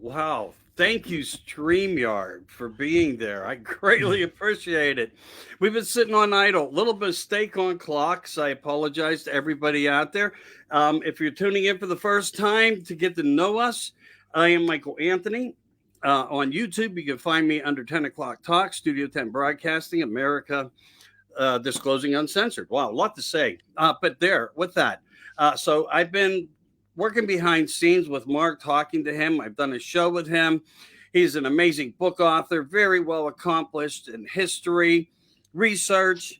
wow. Thank you, StreamYard, for being there. I greatly appreciate it. We've been sitting on idle. Little mistake on clocks. I apologize to everybody out there. If you're tuning in for the first time to get to know us, I am Michael Anthony. On YouTube, you can find me under 10 o'clock talk, Studio 10 Broadcasting, America, disclosing uncensored. Wow, a lot to say. But there, with that. So I've been working behind scenes with Mark, talking to him. I've done a show with him. He's an amazing book author, very well accomplished in history, research,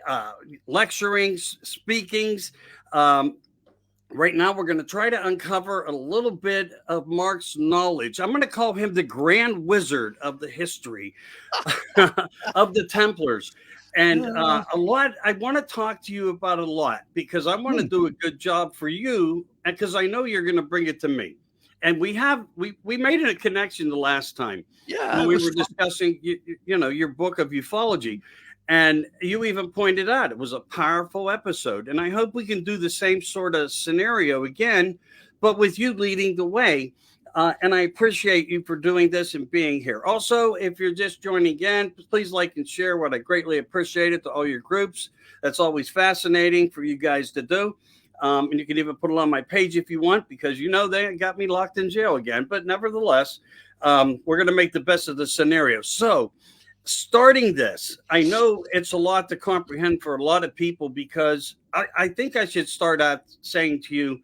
uh, lecturing, speakings. Um, right now, we're going to try to uncover a little bit of Mark's knowledge. I'm going to call him the grand wizard of the history of the Templars. And a lot, I want to talk to you about a lot because I want to do a good job for you, and because I know you're going to bring it to me. And we made a connection the last time Yeah, when it we was were fun. discussing your book of ufology, and you even pointed out it was a powerful episode. And I hope we can do the same sort of scenario again, but with you leading the way. And I appreciate you for doing this and being here. Also, if you're just joining again, please like and share. What I greatly appreciate it to all your groups. That's always fascinating for you guys to do. And you can even put it on my page if you want, because they got me locked in jail again. But nevertheless, we're going to make the best of the scenario. So, starting this, I know it's a lot to comprehend for a lot of people because I think I should start out saying to you,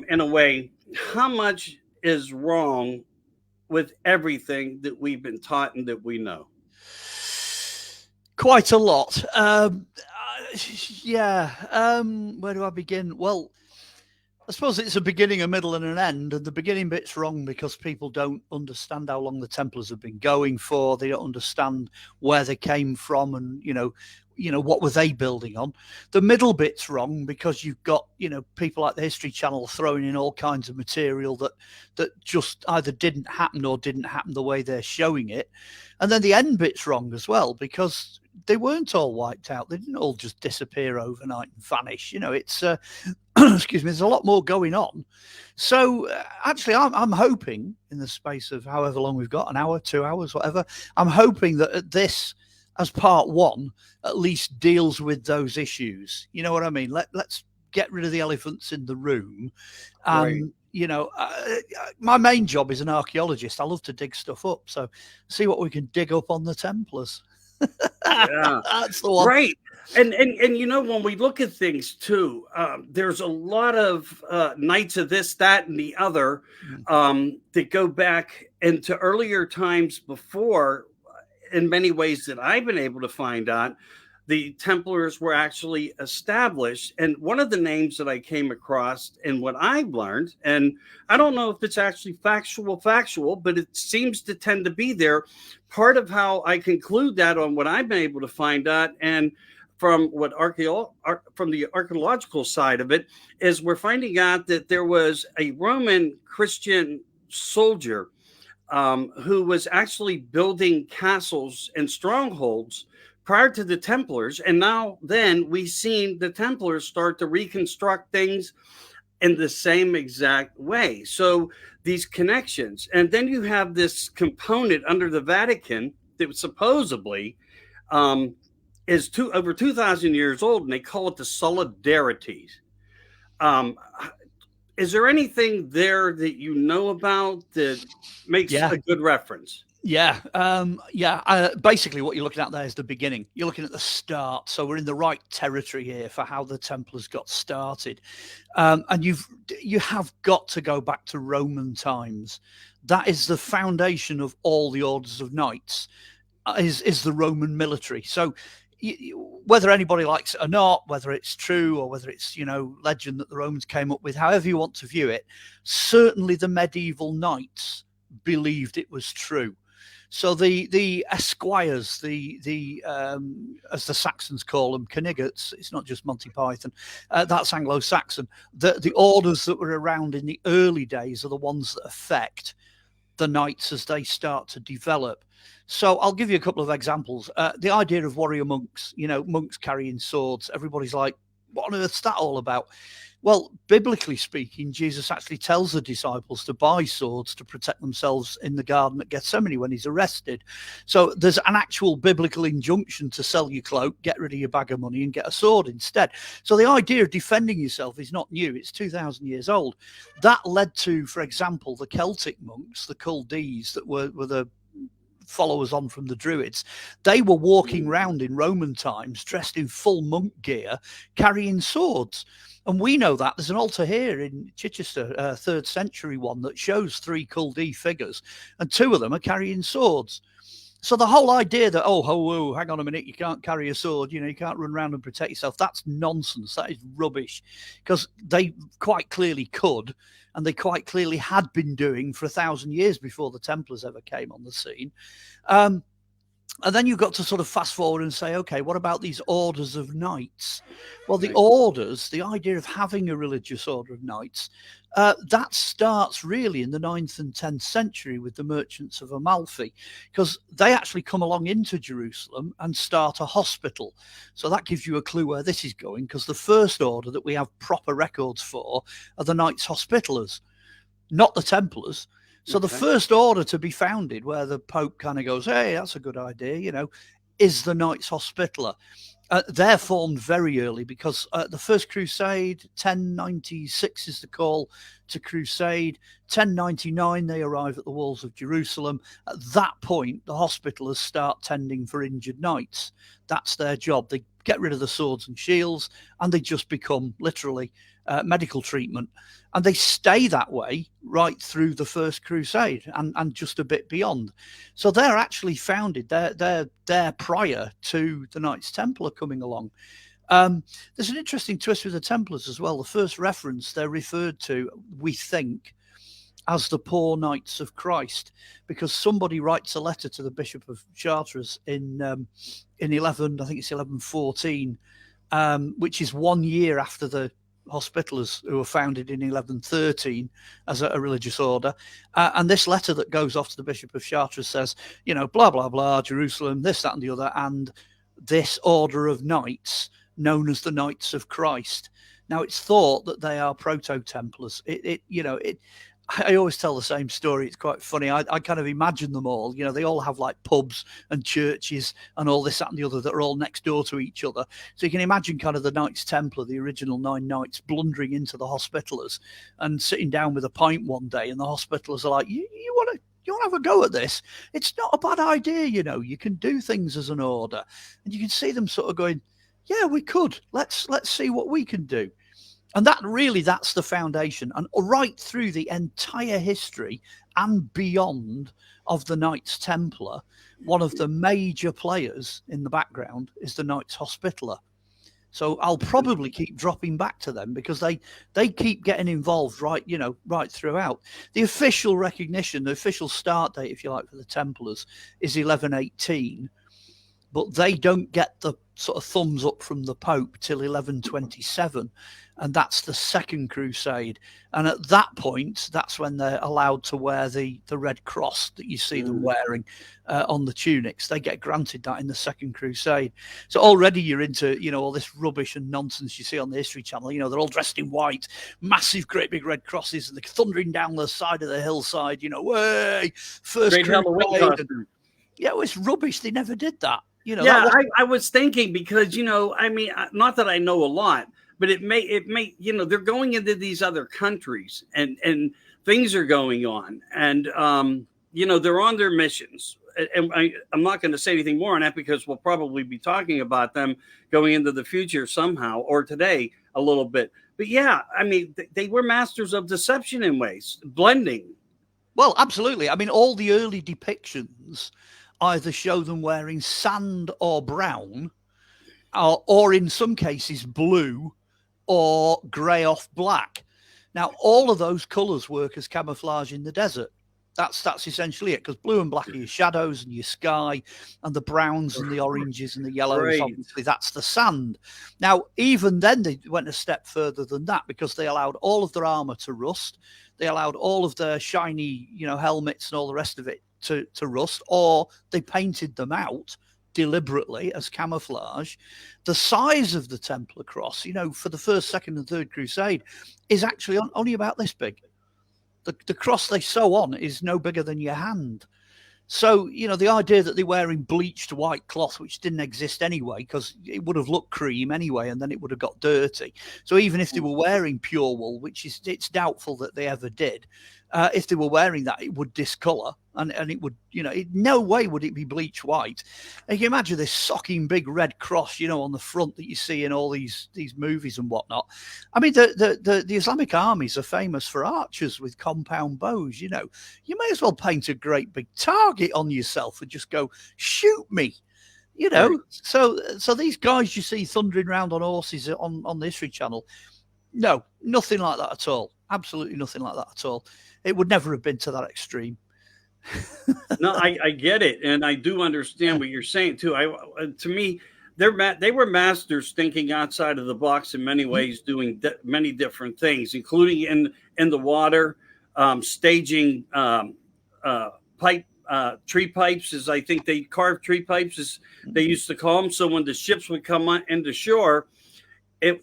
in a way, how much is wrong with everything that we've been taught and that we know? Quite a lot. Yeah. Where do I begin? Well, I suppose it's a beginning, a middle, and an end. And the beginning bit's wrong because people don't understand how long the Templars have been going for. They don't understand where they came from, and what were they building on. The middle bit's wrong because you've got people like the History Channel throwing in all kinds of material that just either didn't happen or didn't happen the way they're showing it. And then the end bit's wrong as well because they weren't all wiped out. They didn't all just disappear overnight and vanish. It's excuse me, there's a lot more going on. So actually, I'm hoping in the space of however long we've got, an hour, 2 hours, whatever, I'm hoping that this, as part one, at least deals with those issues. You know what I mean? Let's get rid of the elephants in the room. Right. My main job is an archaeologist. I love to dig stuff up. So see what we can dig up on the Templars. Yeah. That's the one. Right. And when we look at things too, there's a lot of knights of this, that, and the other that go back into earlier times before. In many ways that I've been able to find out, the Templars were actually established. And one of the names that I came across and what I've learned, and I don't know if it's actually factual, but it seems to tend to be there. Part of how I conclude that on what I've been able to find out, and from what from the archaeological side of it, is we're finding out that there was a Roman Christian soldier who was actually building castles and strongholds prior to the Templars. And now, then, we've seen the Templars start to reconstruct things in the same exact way. So, these connections. And then you have this component under the Vatican that supposedly is over 2,000 years old, and they call it the Solidarities. Um, is there anything there that you know about that makes a good reference? Yeah. Basically, what you're looking at there is the beginning. You're looking at the start. So we're in the right territory here for how the Templars got started. And you have got to go back to Roman times. That is the foundation of all the orders of knights, is the Roman military. So whether anybody likes it or not, whether it's true or whether it's, legend that the Romans came up with, however you want to view it, certainly the medieval knights believed it was true. So the esquires, the as the Saxons call them, Knighards, it's not just Monty Python, that's Anglo-Saxon. The orders that were around in the early days are the ones that affect the knights as they start to develop. So I'll give you a couple of examples. The idea of warrior monks, monks carrying swords. Everybody's like, what on earth's that all about? Well, biblically speaking, Jesus actually tells the disciples to buy swords to protect themselves in the garden at Gethsemane when he's arrested. So there's an actual biblical injunction to sell your cloak, get rid of your bag of money, and get a sword instead. So the idea of defending yourself is not new. It's 2,000 years old. That led to, for example, the Celtic monks, the Culdees, that were the followers on from the Druids. They were walking around in Roman times dressed in full monk gear, carrying swords. And we know that there's an altar here in Chichester, 3rd century one, that shows 3 Culdee figures, and 2 of them are carrying swords. So the whole idea that, oh, hang on a minute, you can't carry a sword, you can't run around and protect yourself, that's nonsense. That is rubbish, because they quite clearly could, and they quite clearly had been doing for 1,000 years before the Templars ever came on the scene. And then you've got to sort of fast forward and say, okay, what about these orders of knights? Well, the orders, the idea of having a religious order of knights, that starts really in the 9th and 10th century with the merchants of Amalfi, because they actually come along into Jerusalem and start a hospital. So that gives you a clue where this is going, because the first order that we have proper records for are the Knights Hospitallers, not the Templars. So the first order to be founded, where the Pope kind of goes, hey, that's a good idea, is the Knights Hospitaller. They're formed very early, because the First Crusade, 1096 is the call to crusade. 1099, they arrive at the walls of Jerusalem. At that point, the Hospitallers start tending for injured knights. That's their job. They get rid of the swords and shields, and they just become literally medical treatment. And they stay that way right through the First Crusade and just a bit beyond. So they're actually founded, they're prior to the Knights Templar coming along. There's an interesting twist with the Templars as well. The first reference they're referred to, we think, as the poor Knights of Christ, because somebody writes a letter to the Bishop of Chartres in 1114, which is 1 year after the Hospitallers, who were founded in 1113 as a religious order. And this letter that goes off to the Bishop of Chartres says, blah, blah, blah, Jerusalem, this, that, and the other, and this order of knights known as the Knights of Christ. Now, it's thought that they are proto-Templars. I always tell the same story. It's quite funny. I kind of imagine them all. They all have like pubs and churches and all this, that, and the other that are all next door to each other. So you can imagine kind of the Knights Templar, the original 9 knights, blundering into the Hospitallers and sitting down with a pint one day, and the Hospitallers are like, "You want to have a go at this? It's not a bad idea, You can do things as an order," and you can see them sort of going, "Yeah, we could. Let's see what we can do." And that's the foundation. And right through the entire history and beyond of the Knights Templar, one of the major players in the background is the Knights Hospitaller. So I'll probably keep dropping back to them, because they keep getting involved right throughout. The official recognition, the official start date, if you like, for the Templars is 1118. But they don't get the sort of thumbs up from the Pope till 1127, and that's the Second Crusade. And at that point, that's when they're allowed to wear the red cross that you see them wearing on the tunics. They get granted that in the Second Crusade. So already you're into, all this rubbish and nonsense you see on the History Channel. They're all dressed in white, massive, great big red crosses, and they're thundering down the side of the hillside, way, First Great Halloween costume. Yeah, it's rubbish. They never did that. I was thinking, because not that I know a lot, but it may they're going into these other countries, and things are going on, and they're on their missions, and I'm not going to say anything more on that, because we'll probably be talking about them going into the future somehow, or today a little bit. But yeah, they were masters of deception in ways, blending. Well, absolutely. All the early depictions either show them wearing sand or brown, or in some cases blue or grey off black. Now, all of those colours work as camouflage in the desert. That's essentially it, because blue and black are your shadows and your sky, and the browns and the oranges and the yellows, obviously, that's the sand. Now, even then, they went a step further than that, because they allowed all of their armour to rust. They allowed all of their shiny, helmets and all the rest of it to rust, or they painted them out deliberately as camouflage. The size of the Templar cross, for the first, second, and third crusade, is actually only about this big. The cross they sew on is no bigger than your hand. So, the idea that they're wearing bleached white cloth, which didn't exist anyway, because it would have looked cream anyway, and then it would have got dirty. So even if they were wearing pure wool, it's doubtful that they ever did, if they were wearing that, it would discolor, and it would, no way would it be bleach white. And you can imagine this socking big red cross, on the front that you see in all these movies and whatnot. I mean, the Islamic armies are famous for archers with compound bows. You may as well paint a great big target on yourself and just go, shoot me. Right. So these guys you see thundering around on horses on the History Channel, no, nothing like that at all. Absolutely nothing like that at all. It would never have been to that extreme. No, I get it, and I do understand what you're saying too. To me, they were masters thinking outside of the box in many ways, doing many different things, including in the water, staging tree pipes, as I think they carved tree pipes, as they used to call them. So when the ships would come into shore,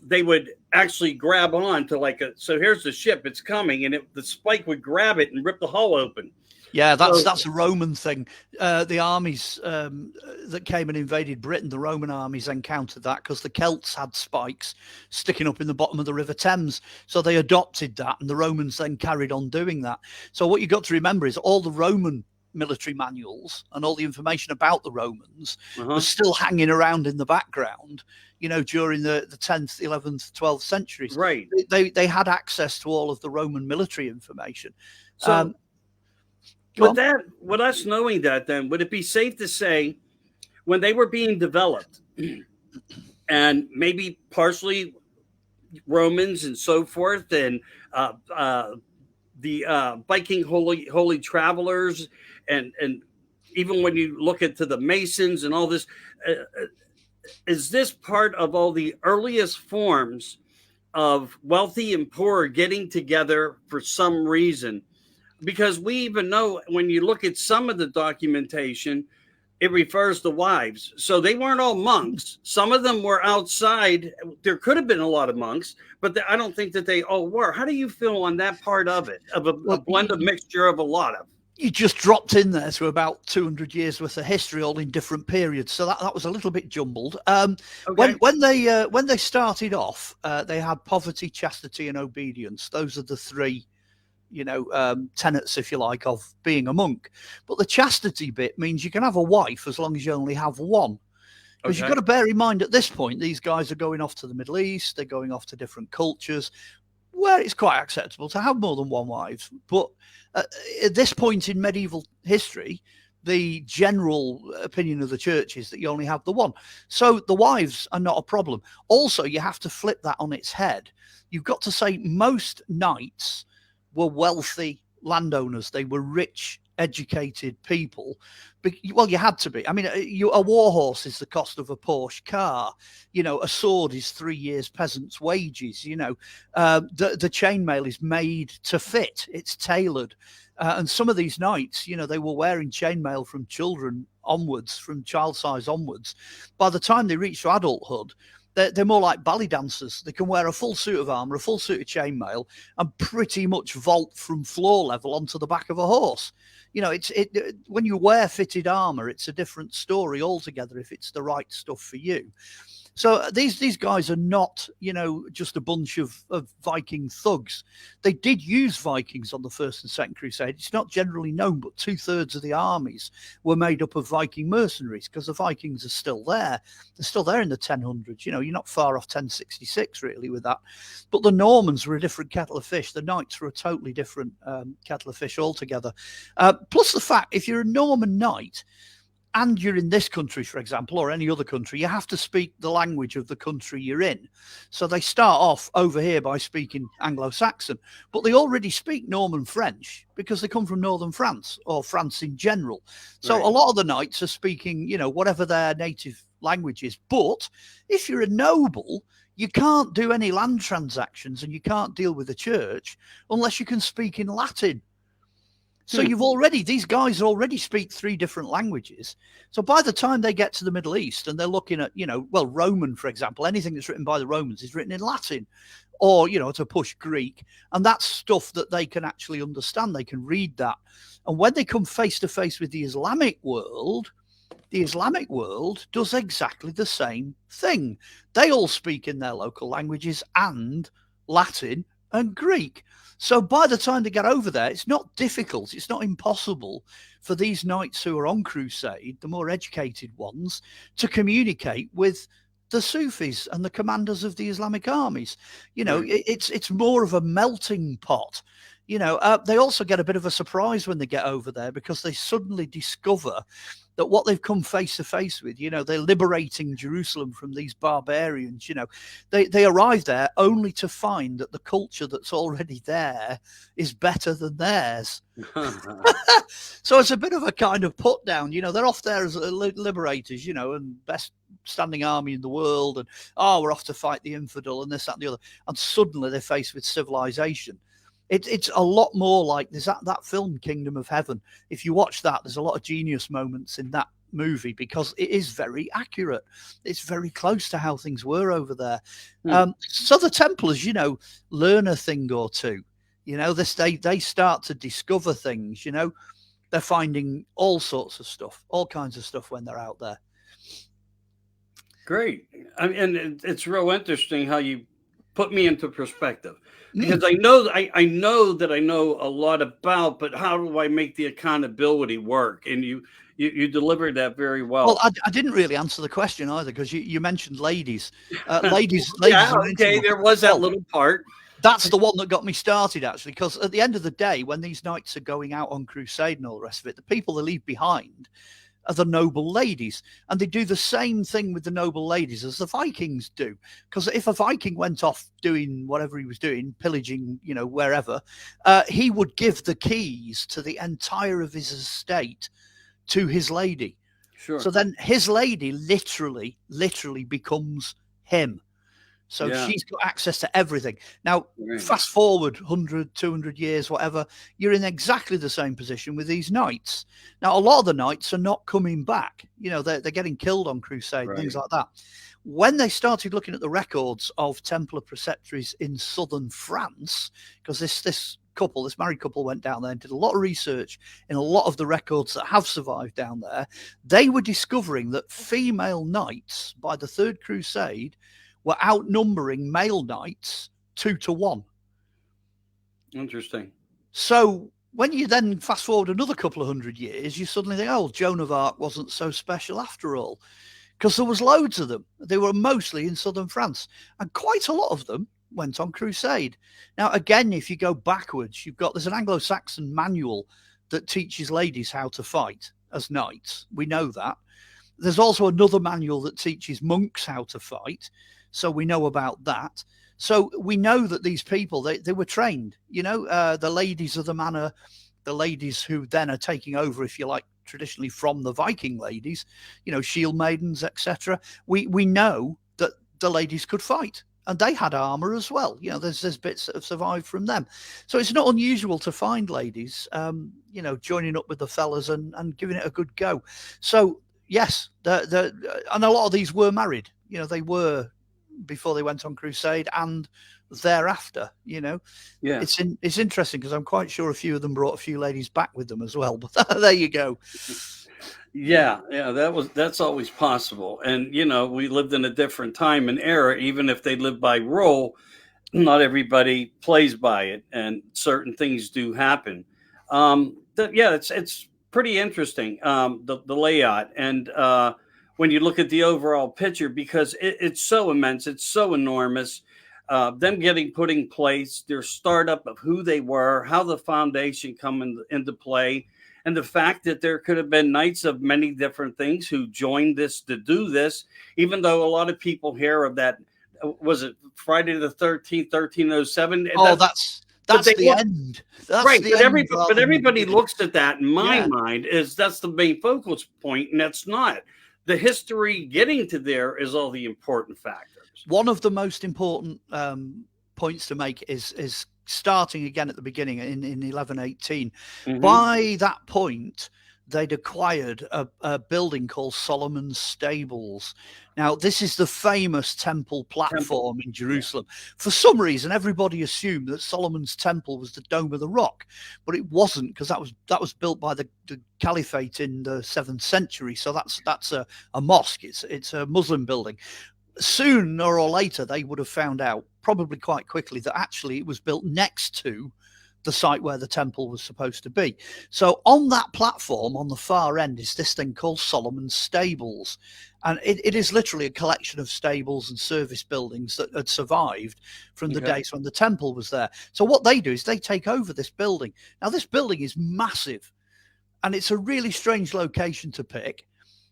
they would actually grab on to so here's the ship, it's coming, and the spike would grab it and rip the hull open. Yeah, that's a Roman thing. The armies that came and invaded Britain, the Roman armies encountered that because the Celts had spikes sticking up in the bottom of the River Thames. So they adopted that, and the Romans then carried on doing that. So what you've got to remember is all the Roman military manuals and all the information about the Romans was still hanging around in the background, during the 10th, 11th, 12th centuries. Right. They had access to all of the Roman military information. So, with us knowing that, then, would it be safe to say when they were being developed, and maybe partially Romans and so forth, and the Viking holy travelers, and even when you look into the Masons and all this, is this part of all the earliest forms of wealthy and poor getting together for some reason? Because we even know when you look at some of the documentation, it refers to wives. So they weren't all monks. Some of them were outside. There could have been a lot of monks, but I don't think that they all were. How do you feel on that part of it, of a blend of mixture of a lot of? You just dropped in there to about 200 years worth of history, all in different periods. So that was a little bit jumbled. Okay. When they started off, they had poverty, chastity, and obedience. Those are the three tenets, if you like, of being a monk. But the chastity bit means you can have a wife as long as you only have one. Because you've got to bear in mind at this point, these guys are going off to the Middle East, they're going off to different cultures where it's quite acceptable to have more than one wife. But at this point in medieval history, the general opinion of the church is that you only have the one. So the wives are not a problem. Also, you have to flip that on its head. You've got to say most knights were wealthy landowners. They were rich, educated people. Well, you had to be. I mean, a war horse is the cost of a Porsche car. A sword is 3 years peasants' wages. The chainmail is made to fit. It's tailored. And some of these knights, they were wearing chainmail from children onwards, from child size onwards. By the time they reach adulthood, they're more like ballet dancers. They can wear a full suit of armor, a full suit of chainmail, and pretty much vault from floor level onto the back of a horse. When you wear fitted armor, it's a different story altogether if it's the right stuff for you. So these guys are not, just a bunch of Viking thugs. They did use Vikings on the First and Second Crusade. It's not generally known, but 2/3 of the armies were made up of Viking mercenaries because the Vikings are still there. They're still there in the 1000s. You're not far off 1066 really with that. But the Normans were a different kettle of fish. The Knights were a totally different kettle of fish altogether. Plus the fact, if you're a Norman knight, and you're in this country, for example, or any other country, you have to speak the language of the country you're in. So they start off over here by speaking Anglo-Saxon, but they already speak Norman French because they come from northern France or France in general. So a lot of the knights are speaking, whatever their native language is. But if you're a noble, you can't do any land transactions and you can't deal with the church unless you can speak in Latin. So these guys already speak 3 different languages. So by the time they get to the Middle East and they're looking at, Roman, for example, anything that's written by the Romans is written in Latin or, to push Greek. And that's stuff that they can actually understand. They can read that. And when they come face to face with the Islamic world does exactly the same thing. They all speak in their local languages and Latin and Greek. So by the time they get over there, it's not difficult. It's not impossible for these knights who are on crusade, the more educated ones, to communicate with the Sufis and the commanders of the Islamic armies. It's more of a melting pot. They also get a bit of a surprise when they get over there because they suddenly discover that what they've come face to face with, they're liberating Jerusalem from these barbarians. They arrive there only to find that the culture that's already there is better than theirs. So it's a bit of a kind of put down. They're off there as liberators, and best standing army in the world, and we're off to fight the infidel and this, that, and the other. And suddenly they're faced with civilization. It's a lot more like there's that film Kingdom of Heaven. If you watch that, there's a lot of genius moments in that movie because it is very accurate. It's very close to how things were over there. So the Templars, learn a thing or two. They start to discover things. They're finding all sorts of stuff, all kinds of stuff when they're out there. Great. And it's real interesting how you put me into perspective. Because I know that I know a lot about, but how do I make the accountability work? And you delivered that very well. Well, I didn't really answer the question either because you mentioned ladies. Ladies. Yeah, okay, there was that little part. That's the one that got me started, actually, because at the end of the day, when these knights are going out on crusade and all the rest of it, the people they leave behind are the noble ladies. And they do the same thing with the noble ladies as the Vikings do. Because if a Viking went off doing whatever he was doing, pillaging, wherever, he would give the keys to the entire of his estate to his lady. Sure. So then his lady literally becomes him. So she's got access to everything. Now, fast forward 100, 200 years, whatever, you're in exactly the same position with these knights. Now, a lot of the knights are not coming back. They're getting killed on crusade, things like that. When they started looking at the records of Templar preceptories in southern France, because this married couple went down there and did a lot of research in a lot of the records that have survived down there, they were discovering that female knights by the Third Crusade were outnumbering male knights 2-1. Interesting. So when you then fast forward another couple of 100 years, you suddenly think, Joan of Arc wasn't so special after all, because there was loads of them. They were mostly in southern France, and quite a lot of them went on crusade. Now, again, if you go backwards, there's an Anglo-Saxon manual that teaches ladies how to fight as knights. We know that. There's also another manual that teaches monks how to fight. So we know about that. So we know that these people, they were trained, the ladies of the manor, the ladies who then are taking over, if you like, traditionally from the Viking ladies, shield maidens, etc. We know that the ladies could fight and they had armor as well. There's bits that have survived from them. So it's not unusual to find ladies, joining up with the fellas and giving it a good go. So yes, and a lot of these were married, they were before they went on crusade and thereafter. It's interesting because I'm quite sure a few of them brought a few ladies back with them as well, but there you go. Yeah, that's always possible. And we lived in a different time and era. Even if they live by rule, not everybody plays by it, and certain things do happen. It's pretty interesting, the layout, and when you look at the overall picture, because it's so immense, it's so enormous. Them getting put in place, their startup of who they were, how the foundation come into play, and the fact that there could have been knights of many different things who joined this to do this, even though a lot of people hear of that. Was it Friday the 13th, 1307? That's the end. That's right. The but everybody looks at that in my mind as that's the main focal point, and that's not. The history getting to there is all the important factors. One of the most important points to make is starting again at the beginning in 1118. Mhm. By that point, they'd acquired a building called Solomon's Stables. Now, this is the famous temple platform in Jerusalem. Yeah. For some reason, everybody assumed that Solomon's Temple was the Dome of the Rock, but it wasn't, because that was built by the Caliphate in the 7th century. So that's a mosque. It's a Muslim building. Sooner or later, they would have found out, probably quite quickly, that actually it was built next to the site where the temple was supposed to be. So on that platform on the far end is this thing called Solomon's Stables. And it is literally a collection of stables and service buildings that had survived from the days when the temple was there. So what they do is they take over this building. Now, this building is massive, and it's a really strange location to pick.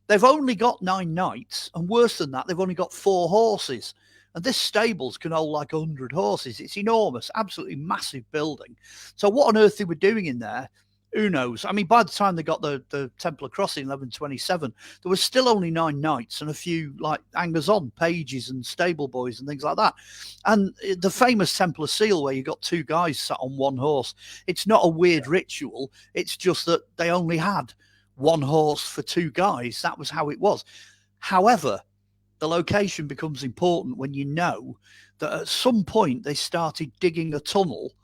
They've only got 9 knights, and worse than that, they've only got 4 horses. And this stables can hold like 100 horses. It's enormous, absolutely massive building. So what on earth they were doing in there, who knows? I mean, by the time they got the Templar Crossing in 1127, there was still only 9 knights and a few like hangers-on, pages and stable boys and things like that. And the famous Templar seal where you got 2 guys sat on 1 horse, it's not a weird ritual. It's just that they only had 1 horse for 2 guys. That was how it was. However, the location becomes important when you know that at some point they started digging a tunnel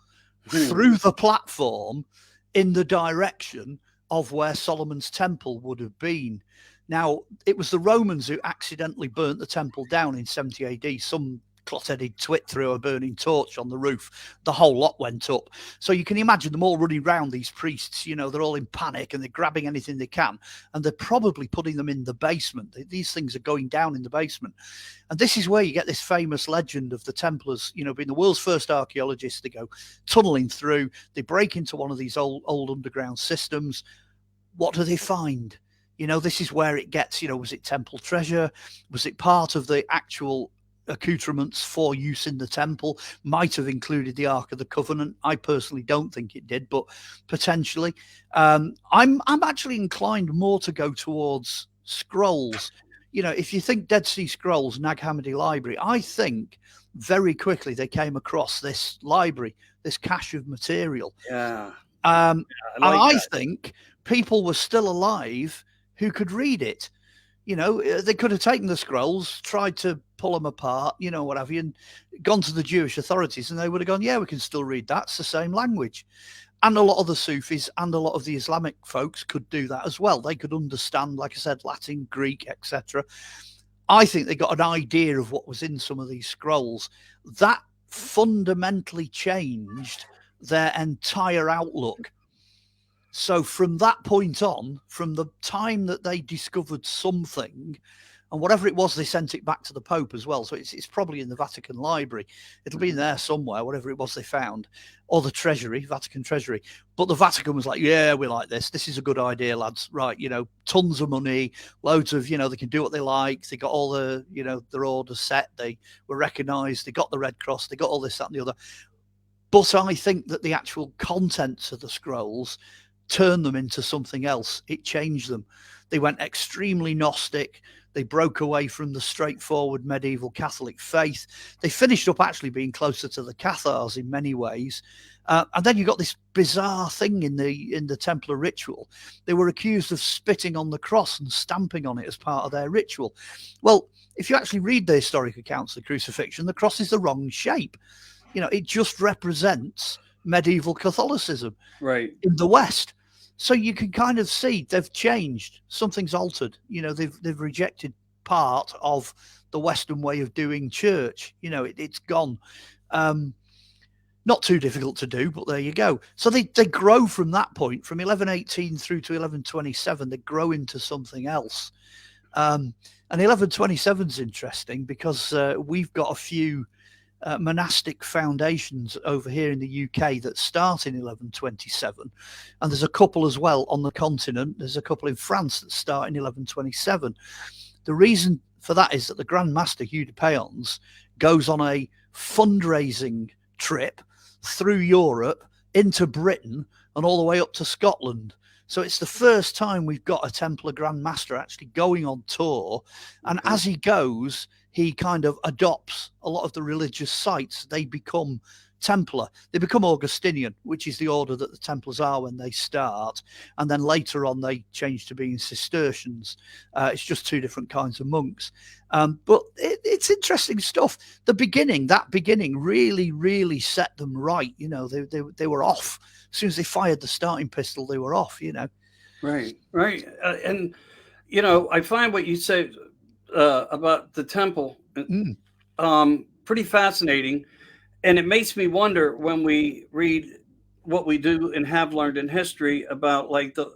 through the platform in the direction of where Solomon's Temple would have been. Now, it was the Romans who accidentally burnt the temple down in 70 AD. Some clot-headed twit threw a burning torch on the roof. The whole lot went up. So you can imagine them all running around, these priests, you know, they're all in panic and they're grabbing anything they can. And they're probably putting them in the basement. These things are going down in the basement. And this is where you get this famous legend of the Templars, you know, being the world's first archaeologists. They go tunneling through, they break into one of these old underground systems. What do they find? You know, this is where it gets, you know, was it temple treasure? Was it part of the actual accoutrements for use in the temple? Might have included the Ark of the Covenant. I personally don't think it did, but potentially. I'm actually inclined more to go towards scrolls. You know, if you think Dead Sea Scrolls, Nag Hammadi Library, I think very quickly they came across this library, this cache of material. Yeah. I think people were still alive who could read it. You know, they could have taken the scrolls, tried to pull them apart, you know, what have you, and gone to the Jewish authorities, and they would have gone, yeah, we can still read that. It's the same language. And a lot of the Sufis and a lot of the Islamic folks could do that as well. They could understand, like I said, Latin, Greek, etc. I think they got an idea of what was in some of these scrolls. That fundamentally changed their entire outlook. So from that point on, from the time that they discovered something, and whatever it was, they sent it back to the Pope as well. So it's probably in the Vatican Library. It'll be in there somewhere, whatever it was they found, or the Treasury, Vatican Treasury. But the Vatican was like, yeah, we like this. This is a good idea, lads. Right, you know, tons of money, loads of, you know, they can do what they like. They got all the, you know, their orders set. They were recognised. They got the Red Cross. They got all this, that, and the other. But I think that the actual contents of the scrolls turned them into something else. It changed them. They went extremely Gnostic. They broke away from the straightforward medieval Catholic faith. They finished up actually being closer to the Cathars in many ways. And then you got this bizarre thing in the Templar ritual. They were accused of spitting on the cross and stamping on it as part of their ritual. Well, if you actually read the historic accounts of the crucifixion, the cross is the wrong shape. You know, it just represents medieval Catholicism in the West. So you can kind of see they've changed. Something's altered. You know, they've rejected part of the Western way of doing church. You know, it's gone. Not too difficult to do, but there you go. So they grow from that point, from 1118 through to 1127. They grow into something else. And 1127 is interesting because we've got a few monastic foundations over here in the UK that start in 1127, and there's a couple as well on the continent. There's a couple in France that start in 1127. The reason for that is that the Grand Master Hugh de Payens goes on a fundraising trip through Europe into Britain and all the way up to Scotland. So it's the first time we've got a Templar Grand Master actually going on tour, and as he goes, he kind of adopts a lot of the religious sites. They become Templar. They become Augustinian, which is the order that the Templars are when they start, and then later on they change to being Cistercians. It's just two different kinds of monks. But it's interesting stuff. That beginning really set them right. You know, they were off. As soon as they fired the starting pistol, they were off, you know. Right, right. And, I find what you say about the temple Mm. pretty fascinating. And it makes me wonder when we read what we do and have learned in history about like the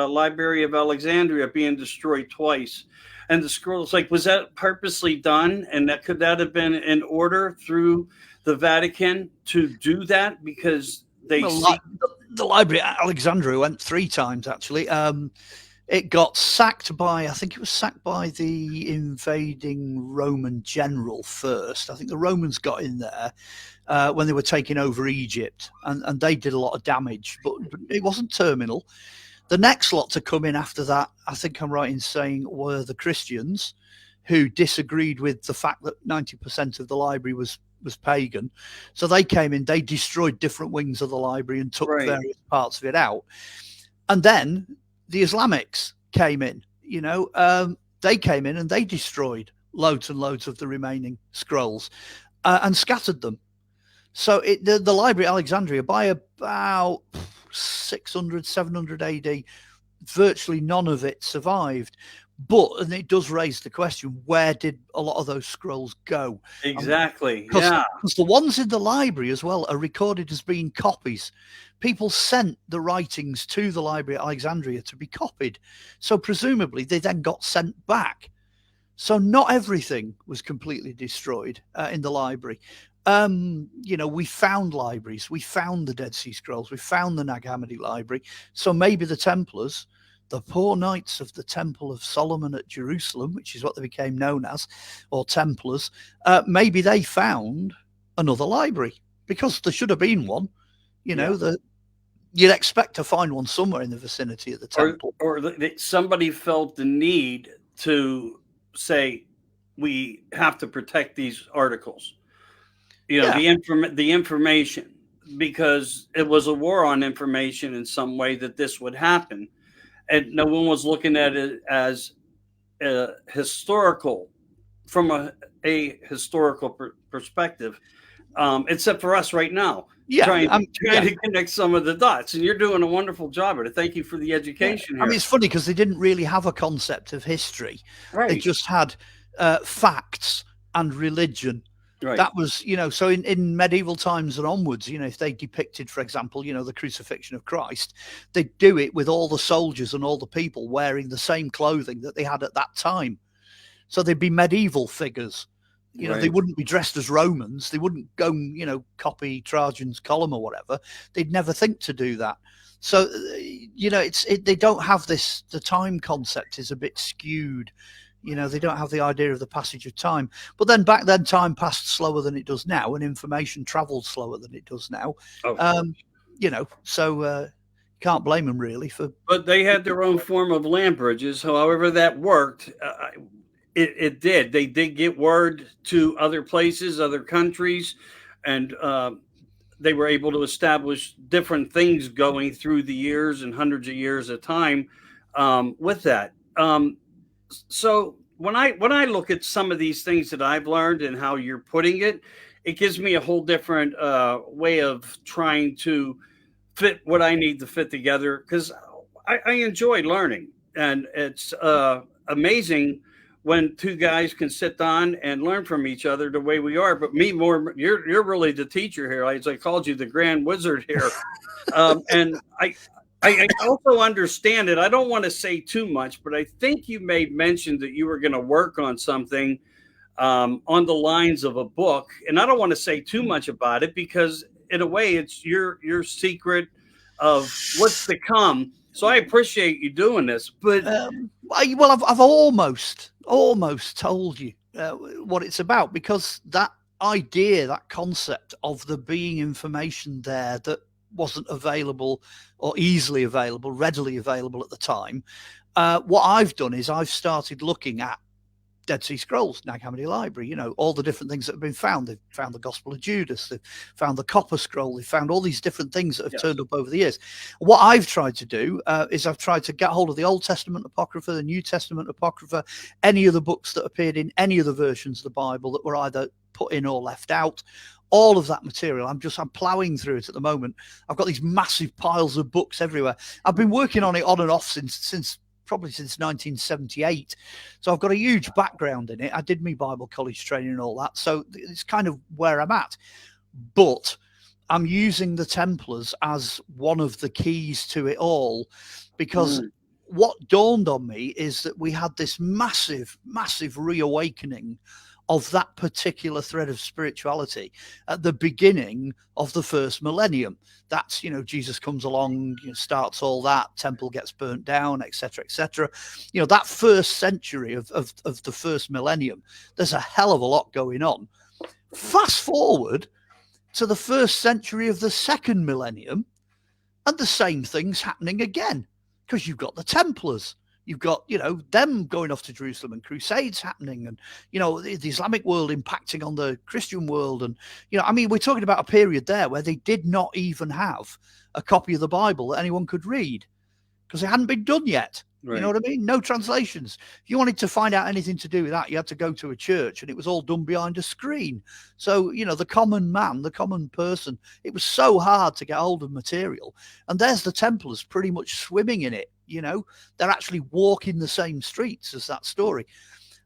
Library of Alexandria being destroyed twice, and the scrolls. Like, was that purposely done? And that could that have been an order through the Vatican to do that because they Well, see? the Library at Alexandria went 3 times, actually. It got sacked by, I think it was sacked by the invading Roman general first. I think the Romans got in there when they were taking over Egypt, and they did a lot of damage, but it wasn't terminal. The next lot to come in after that, I think I'm right in saying, were the Christians, who disagreed with the fact that 90% of the library was pagan. So they came in, they destroyed different wings of the library and took Right. various parts of it out. And then the Islamics came in, they came in and they destroyed loads and loads of the remaining scrolls and scattered them. So the Library of Alexandria, by about 600, 700 AD, virtually none of it survived. And it does raise the question, where did a lot of those scrolls go? Exactly. Because Yeah. the ones in the library as well are recorded as being copies. People sent the writings to the Library at Alexandria to be copied. So presumably they then got sent back. So not everything was completely destroyed in the library. We found libraries. We found the Dead Sea Scrolls. We found the Nag Hammadi library. So maybe the Templars, the poor Knights of the Temple of Solomon at Jerusalem, which is what they became known as, or Templars, maybe they found another library, because there should have been one. That you'd expect to find one somewhere in the vicinity of the temple. Or that somebody felt the need to say, we have to protect these articles. The information, because it was a war on information in some way that this would happen, and no one was looking at it as a historical, from a historical perspective, except for us right now. Trying to connect some of the dots, and you're doing a wonderful job at it. Thank you for the education here. I mean, it's funny because they didn't really have a concept of history. Right. They just had facts and religion. Right. That was, so in medieval times and onwards, if they depicted, for example, the crucifixion of Christ, they'd do it with all the soldiers and all the people wearing the same clothing that they had at that time. So they'd be medieval figures. They wouldn't be dressed as Romans. They wouldn't go, copy Trajan's column or whatever. They'd never think to do that. So, they don't have this. The time concept is a bit skewed. They don't have the idea of the passage of time. But then back then, time passed slower than it does now, and information traveled slower than it does now. So can't blame them really for. But they had their own form of land bridges. However that worked. It did. They did get word to other places, other countries, and they were able to establish different things going through the years and hundreds of years at a time with that. So when I look at some of these things that I've learned and how you're putting it, it gives me a whole different way of trying to fit what I need to fit together, because I enjoy learning, and it's amazing when two guys can sit down and learn from each other the way we are. But me more, you're really the teacher here. As I called you the grand wizard here. And I also understand it. I don't want to say too much, but I think you made mention that you were going to work on something on the lines of a book. And I don't want to say too much about it, because in a way it's your secret of what's to come. So I appreciate you doing this, but I've almost told you what it's about, because that idea, that concept of there being information there that wasn't available or easily available, readily available at the time. What I've done is I've started looking at Dead Sea Scrolls, Nag Hammadi Library, you know, all the different things that have been found. They've found the Gospel of Judas, they've found the Copper Scroll, they've found all these different things that have turned up over the years. What I've tried to do is I've tried to get hold of the Old Testament Apocrypha, the New Testament Apocrypha, any of the books that appeared in any of the versions of the Bible that were either put in or left out. All of that material, I'm plowing through it at the moment. I've got these massive piles of books everywhere. I've been working on it on and off since probably since 1978. So I've got a huge background in it. I did my Bible college training and all that. So it's kind of where I'm at. But I'm using the Templars as one of the keys to it all, because what dawned on me is that we had this massive, massive reawakening of that particular thread of spirituality at the beginning of the first millennium. That's, you know, Jesus comes along, you know, starts all that, temple gets burnt down, etc., etc. You know, that first century of the first millennium, there's a hell of a lot going on. Fast forward to the first century of the second millennium, and the same thing's happening again, because you've got the Templars. You've got, you know, them going off to Jerusalem and crusades happening, and, you know, the Islamic world impacting on the Christian world. And, you know, I mean, we're talking about a period there where they did not even have a copy of the Bible that anyone could read, because it hadn't been done yet. Right. You know what I mean? No translations. If you wanted to find out anything to do with that, you had to go to a church, and it was all done behind a screen. So, you know, the common man, the common person, it was so hard to get hold of material. And there's the Templars pretty much swimming in it. You know, they're actually walking the same streets as that story.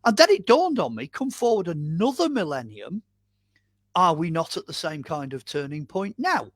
And then it dawned on me, come forward another millennium, are we not at the same kind of turning point now?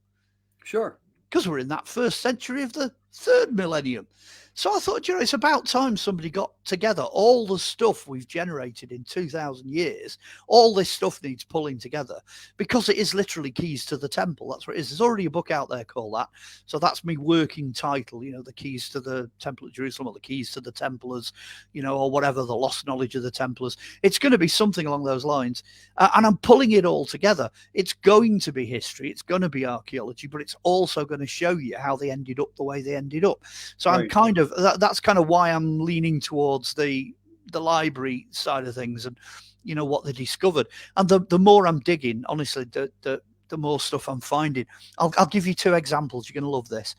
Sure. Because we're in that first century of the third millennium. So I thought, you know, it's about time somebody got together all the stuff we've generated in 2,000 years. All this stuff needs pulling together, because it is literally keys to the temple. That's what it is. There's already a book out there called that. So that's my working title, you know, the keys to the temple at Jerusalem, or the keys to the Templars, you know, or whatever, the lost knowledge of the Templars. It's going to be something along those lines. And I'm pulling it all together. It's going to be history. It's going to be archaeology, but it's also going to show you how they ended up the way they ended up. So right. I'm kind of, that's kind of why I'm leaning towards the library side of things, and, you know, what they discovered. And the more I'm digging, honestly, the more stuff I'm finding. I'll give you two examples. You're going to love this.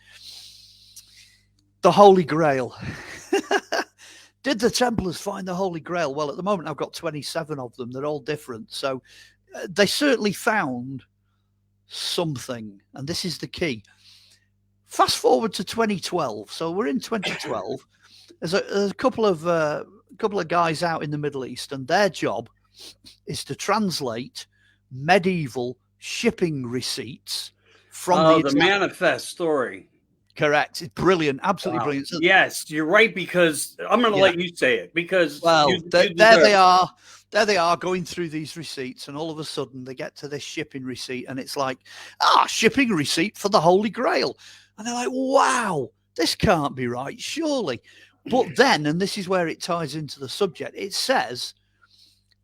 The Holy Grail. Did the Templars find the Holy Grail? Well, at the moment, I've got 27 of them. They're all different. So they certainly found something. And this is the key. Fast forward to 2012. So we're in 2012. There's a couple of guys out in the Middle East, and their job is to translate medieval shipping receipts from the manifest story. Correct. It's brilliant. Absolutely brilliant. So, yes, you're right, because I'm going to let you say it, because there they are. There they are going through these receipts, and all of a sudden they get to this shipping receipt, and it's like, shipping receipt for the Holy Grail. And they're like, wow, this can't be right, surely. But then, and this is where it ties into the subject, it says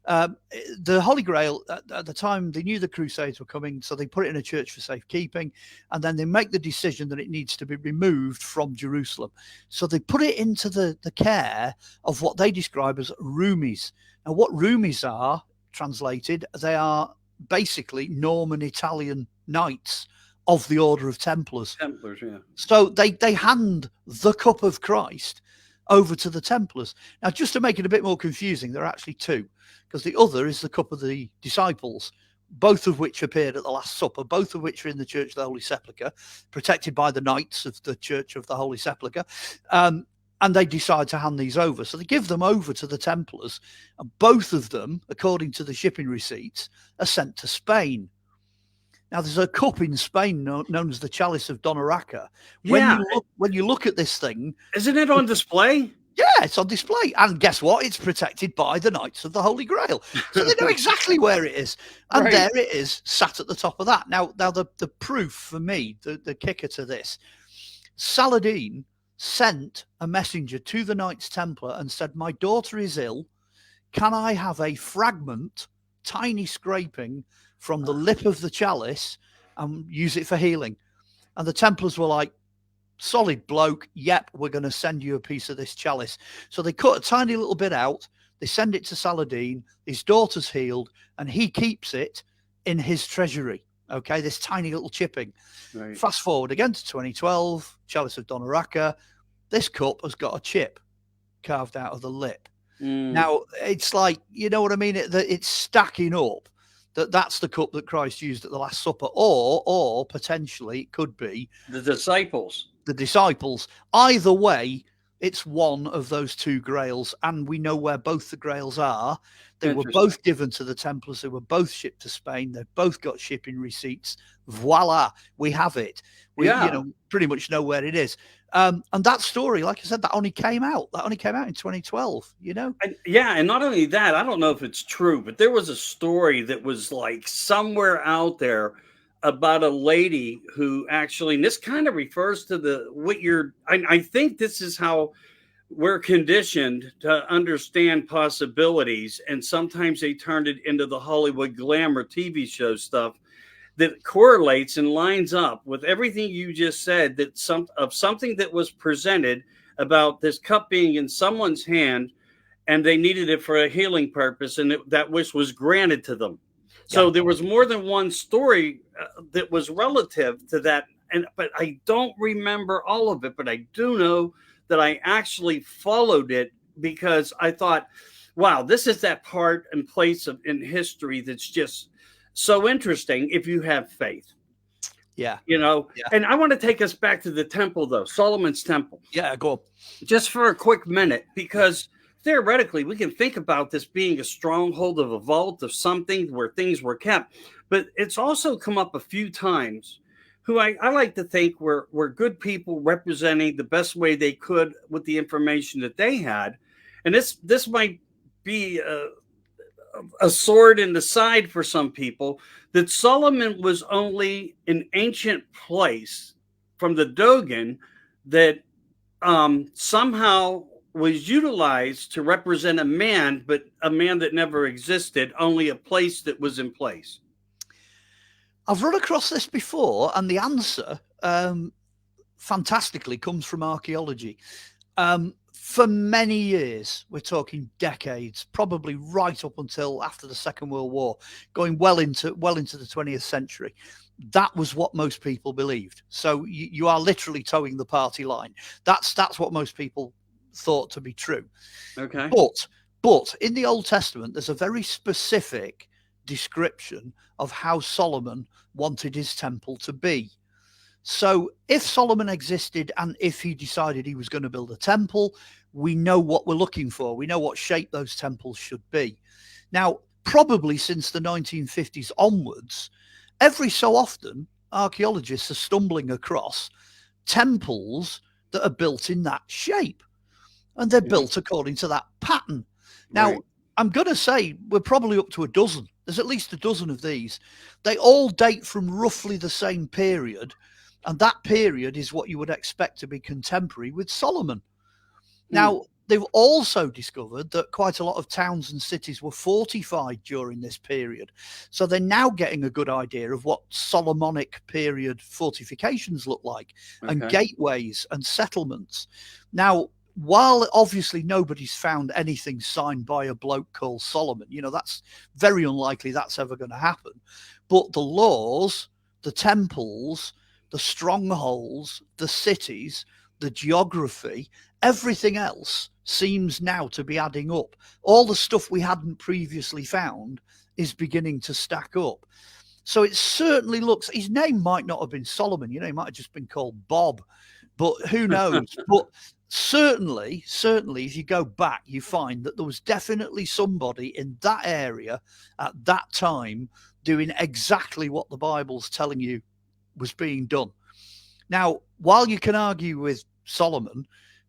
the Holy Grail, at the time, they knew the Crusades were coming, so they put it in a church for safekeeping, and then they make the decision that it needs to be removed from Jerusalem. So they put it into the care of what they describe as roomies. Now, what roomies are, translated, they are basically Norman Italian knights of the Order of Templars. Templars, yeah. So they hand the cup of Christ over to the Templars. Now, just to make it a bit more confusing, there are actually two, because the other is the cup of the disciples, both of which appeared at the Last Supper, both of which are in the Church of the Holy Sepulchre, protected by the Knights of the Church of the Holy Sepulchre. And they decide to hand these over. So they give them over to the Templars, and both of them, according to the shipping receipts, are sent to Spain. Now, there's a cup in Spain known as the Chalice of Donaraca. When you look at this thing... Isn't it on display? Yeah, it's on display. And guess what? It's protected by the Knights of the Holy Grail. So they know exactly where it is. And right. There it is, sat at the top of that. Now the proof for me, the kicker to this, Saladin sent a messenger to the Knights Templar and said, my daughter is ill. Can I have a fragment, tiny scraping, from the lip of the chalice and use it for healing? And the Templars were like, solid bloke, yep, we're going to send you a piece of this chalice. So they cut a tiny little bit out, They send it to Saladin. His daughter's healed, and he keeps it in his treasury. Okay, this tiny little chipping. Right. Fast forward again to 2012, Chalice of Donoraka. This cup has got a chip carved out of the lip. Now, it's like, you know what I mean? It's stacking up that's the cup that Christ used at the Last Supper, or potentially it could be the disciples. The disciples. Either way, it's one of those two grails, and we know where both the grails are. They were both given to the Templars. They were both shipped to Spain. They've both got shipping receipts. Voila, we have it. We pretty much know where it is. And that story, like I said, that only came out in 2012, And not only that, I don't know if it's true, but there was a story that was like somewhere out there about a lady who actually, and this kind of refers to I think this is how we're conditioned to understand possibilities, and sometimes they turned it into the Hollywood glamour TV show stuff that correlates and lines up with everything you just said, that something that was presented about this cup being in someone's hand, and they needed it for a healing purpose, and that wish was granted to them. So there was more than one story that was relative to that, but I don't remember all of it, but I do know that I actually followed it because I thought, wow, this is that part and place in history that's just so interesting if you have faith. Yeah. And I want to take us back to the temple, though, Solomon's temple. Yeah, go on. Just for a quick minute, because theoretically, we can think about this being a stronghold of a vault of something where things were kept, but it's also come up a few times who I like to think were good people representing the best way they could with the information that they had. And this might be a sword in the side for some people, that Solomon was only an ancient place from the Dogon that somehow was utilized to represent a man, but a man that never existed, only a place that was in place. I've run across this before, and the answer fantastically comes from archaeology. For many years, we're talking decades, probably right up until after the Second World War, going well into the 20th century. That was what most people believed. So you are literally towing the party line. That's what most people thought to be true. Okay. But in the Old Testament, there's a very specific description of how Solomon wanted his temple to be. So if Solomon existed and if he decided he was going to build a temple, we know what we're looking for. We know what shape those temples should be. Now, probably since the 1950s onwards, every so often, archaeologists are stumbling across temples that are built in that shape. And they're built according to that pattern. Now, right. I'm going to say we're probably up to a dozen. There's at least a dozen of these. They all date from roughly the same period. And that period is what you would expect to be contemporary with Solomon. Now, they've also discovered that quite a lot of towns and cities were fortified during this period. So they're now getting a good idea of what Solomonic period fortifications look like, and gateways and settlements. Now, while obviously nobody's found anything signed by a bloke called Solomon, that's very unlikely that's ever going to happen. But the laws, the temples, the strongholds, the cities, the geography, everything else seems now to be adding up. All the stuff we hadn't previously found is beginning to stack up. So it certainly looks, his name might not have been Solomon, he might have just been called Bob, but who knows? But certainly, if you go back, you find that there was definitely somebody in that area at that time doing exactly what the Bible's telling you was being done. Now, while you can argue with Solomon,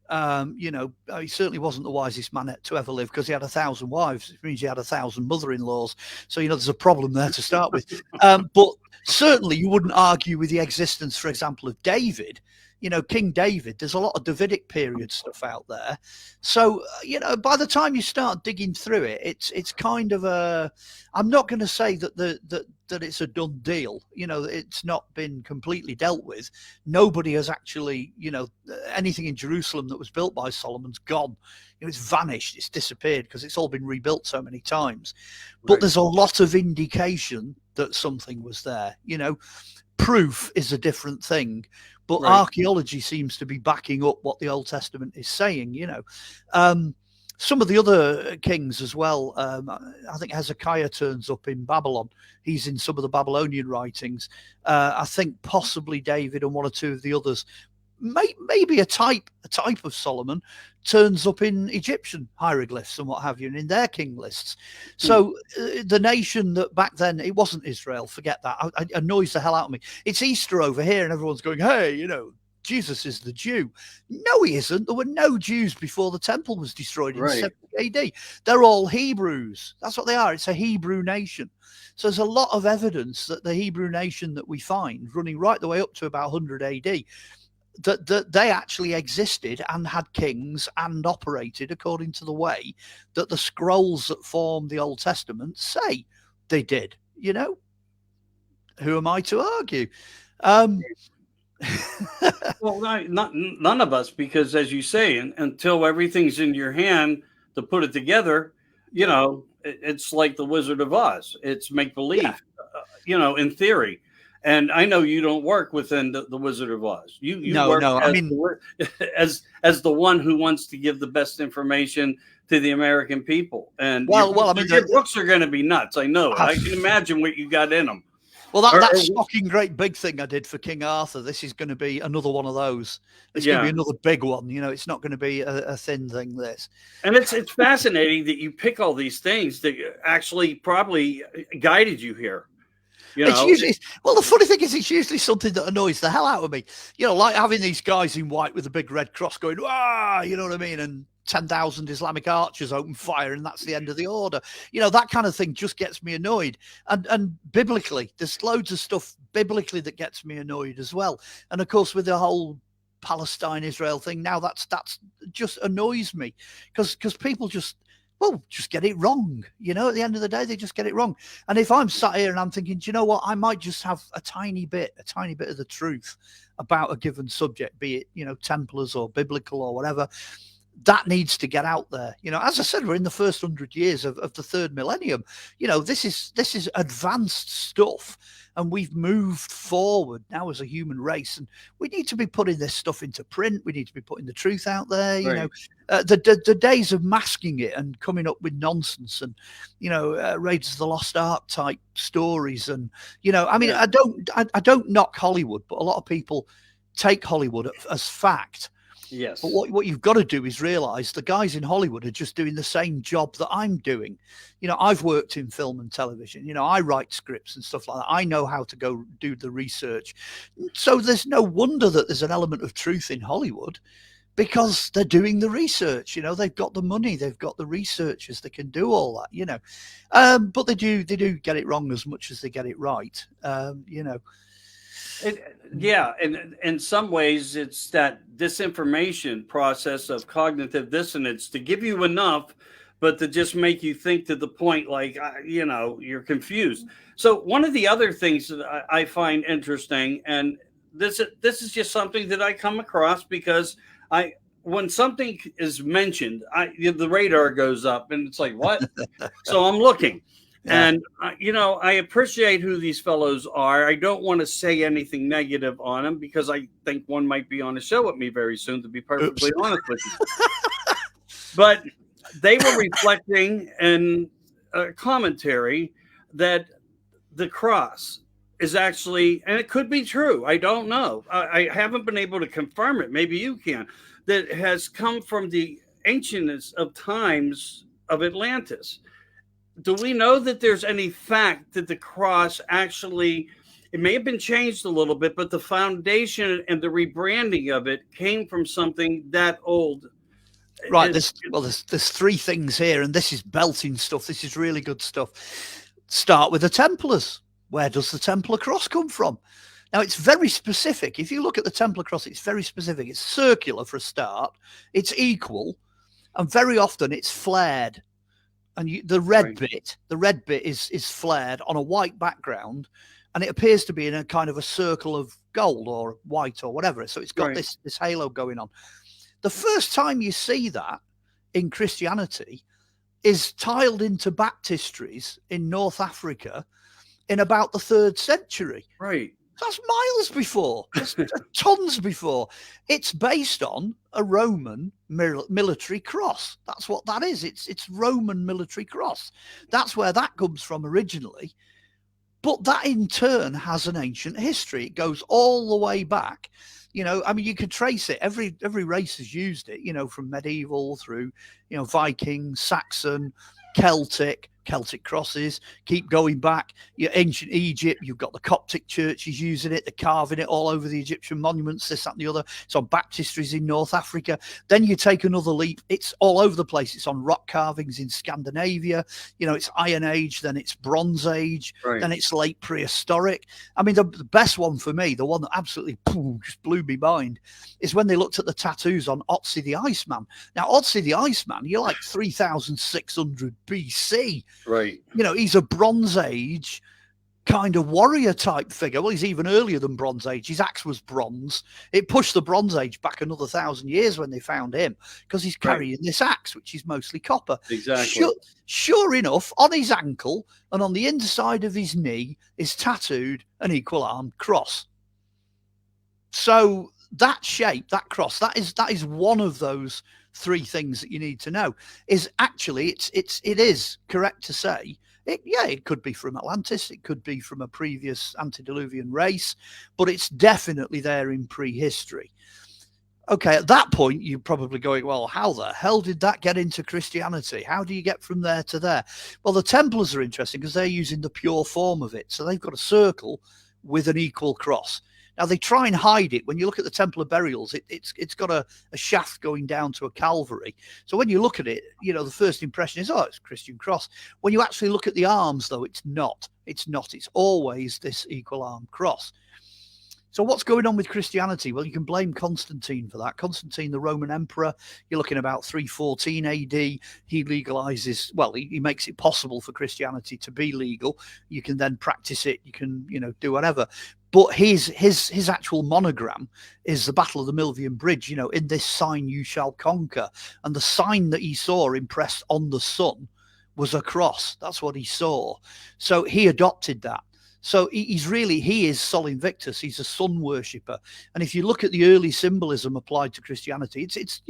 he certainly wasn't the wisest man to ever live, because he had 1,000 wives. It means he had 1,000 mother-in-laws. So, there's a problem there to start with. But certainly you wouldn't argue with the existence, for example, of David. You know, King David, there's a lot of Davidic period stuff out there. So, you know, by the time you start digging through it, it's kind of a, I'm not going to say that that it's a done deal. You know, it's not been completely dealt with. Nobody has actually, you know, anything in Jerusalem that was built by Solomon's gone. You know, it's vanished, it's disappeared because it's all been rebuilt so many times. But Right. there's a lot of indication that something was there. You know, proof is a different thing, but Right. archaeology seems to be backing up what the Old Testament is saying. You know, some of the other kings as well. I think Hezekiah turns up in Babylon. He's in some of the Babylonian writings. I think possibly David and one or two of the others. Maybe a type of Solomon turns up in Egyptian hieroglyphs and what have you, and in their king lists. So the nation that back then, it wasn't Israel. Forget that. It annoys the hell out of me. It's Easter over here, and everyone's going, "Hey, you know, Jesus is the Jew." No, he isn't. There were no Jews before the temple was destroyed in Right. 70 AD. They're all Hebrews. That's what they are. It's a Hebrew nation. So there's a lot of evidence that the Hebrew nation that we find, running right the way up to about 100 AD, that they actually existed and had kings and operated according to the way that the scrolls that form the Old Testament say they did. You know, who am I to argue? Well, not none of us, because as you say, until everything's in your hand to put it together, you Yeah. know, it's like the Wizard of Oz. It's make Yeah. believe, you know, in theory. And I know you don't work within the Wizard of Oz. You No, work no. I as mean, as the one who wants to give the best information to the American people. And well. I mean, your books are going to be nuts. I know it. I can imagine what you got in them. well, Or, that or stocking great big thing I did for King Arthur, this is going to be another one of those. It's going to be yeah. another big one. You know, it's not going to be a thin thing. This. And it's fascinating that you pick all these things that actually probably guided you here. You It's know, usually, well, the funny thing is, it's usually something that annoys the hell out of me. You know, like having these guys in white with a big red cross going, ah, you know what I mean? And 10,000 Islamic archers open fire, and that's the end of the order. You know, that kind of thing just gets me annoyed. And biblically, there's loads of stuff biblically that gets me annoyed as well. And of course, with the whole Palestine Israel thing now, that's just annoys me because people just get it wrong. You know, at the end of the day, they just get it wrong. And if I'm sat here and I'm thinking, do you know what, I might just have a tiny bit of the truth about a given subject, be it, you know, Templars or biblical or whatever, that needs to get out there. You know, as I said, we're in the first 100 years of the third millennium. You know, this is advanced stuff, and we've moved forward now as a human race, and we need to be putting this stuff into print. We need to be putting the truth out there. You know, the days of masking it and coming up with nonsense and, you know, Raiders of the Lost Ark type stories, and, you know, I mean, yeah. I don't knock Hollywood, but a lot of people take Hollywood as fact. Yes. But what you've got to do is realize the guys in Hollywood are just doing the same job that I'm doing. You know, I've worked in film and television. You know, I write scripts and stuff like that. I know how to go do the research. So there's no wonder that there's an element of truth in Hollywood, because they're doing the research. You know, they've got the money, they've got the researchers, they can do all that, you know. But they do get it wrong as much as they get it right. You know. Yeah, and in some ways, it's that disinformation process of cognitive dissonance to give you enough, but to just make you think to the point like, you know, you're confused. So one of the other things that I find interesting, and this is just something that I come across because when something is mentioned, the radar goes up, and it's like, what? So I'm looking. Yeah. And, you know, I appreciate who these fellows are. I don't want to say anything negative on them because I think one might be on a show with me very soon, to be perfectly honest with you. But they were reflecting in a commentary that the cross is actually, and it could be true, I don't know. I haven't been able to confirm it. Maybe you can. That has come from the ancientest of times of Atlantis. Do we know that there's any fact that the cross actually, it may have been changed a little bit, but the foundation and the rebranding of it came from something that old? Right, there's three things here, and this is belting stuff. This is really good stuff. Start with the Templars. where does the Templar cross come from? Now, it's very specific. If you look at the Templar cross, it's very specific. It's circular for a start. It's equal. And very often it's flared. And the red bit is flared on a white background. And it appears to be in a kind of a circle of gold or white or whatever. So it's got this halo going on. The first time you see that in Christianity is tiled into baptistries in North Africa in about the 3rd century. Right. That's miles before. That's tons before. It's based on a Roman military cross. That's what that is. It's Roman military cross. That's where that comes from originally. But that in turn has an ancient history. It goes all the way back. You know, I mean, you could trace it. Every race has used it, you know, from medieval through, you know, Viking, Saxon, Celtic crosses, keep going back. Ancient Egypt, you've got the Coptic churches using it, they're carving it all over the Egyptian monuments, this, that, and the other. It's on baptistries in North Africa. Then you take another leap, it's all over the place. It's on rock carvings in Scandinavia. You know, it's Iron Age, then it's Bronze Age, then it's late prehistoric. I mean, the best one for me, the one that absolutely just blew me mind, is when they looked at the tattoos on Otzi the Iceman. Now, Otzi the Iceman, you're like 3,600 BC. Right. You know, he's a Bronze Age kind of warrior type figure. Well, he's even earlier than Bronze Age. His axe was bronze. It pushed the Bronze Age back another 1,000 years when they found him, because he's carrying this axe, which is mostly copper. Exactly. Sure enough, on his ankle and on the inside of his knee is tattooed an equal armed cross. So that shape, that cross, that is one of those 3 things that you need to know. Is actually it is correct to say it could be from Atlantis, it could be from a previous antediluvian race, but it's definitely there in prehistory. Okay, at that point you're probably going, well, how the hell did that get into Christianity? How do you get from there to there? Well, the Templars are interesting because they're using the pure form of it. So they've got a circle with an equal cross. Now, they try and hide it. When you look at the Templar burials, it's got a shaft going down to a Calvary. So when you look at it, you know, the first impression is, oh, it's a Christian cross. When you actually look at the arms, though, it's not. It's not. It's always this equal arm cross. So what's going on with Christianity? Well, you can blame Constantine for that. Constantine, the Roman emperor, you're looking about 314 AD. He legalizes, well, he makes it possible for Christianity to be legal. You can then practice it. You can, you know, do whatever. But his actual monogram is the Battle of the Milvian Bridge. You know, in this sign you shall conquer. And the sign that he saw impressed on the sun was a cross. That's what he saw. So he adopted that. So he is Sol Invictus. He's a sun worshipper. And if you look at the early symbolism applied to Christianity, it's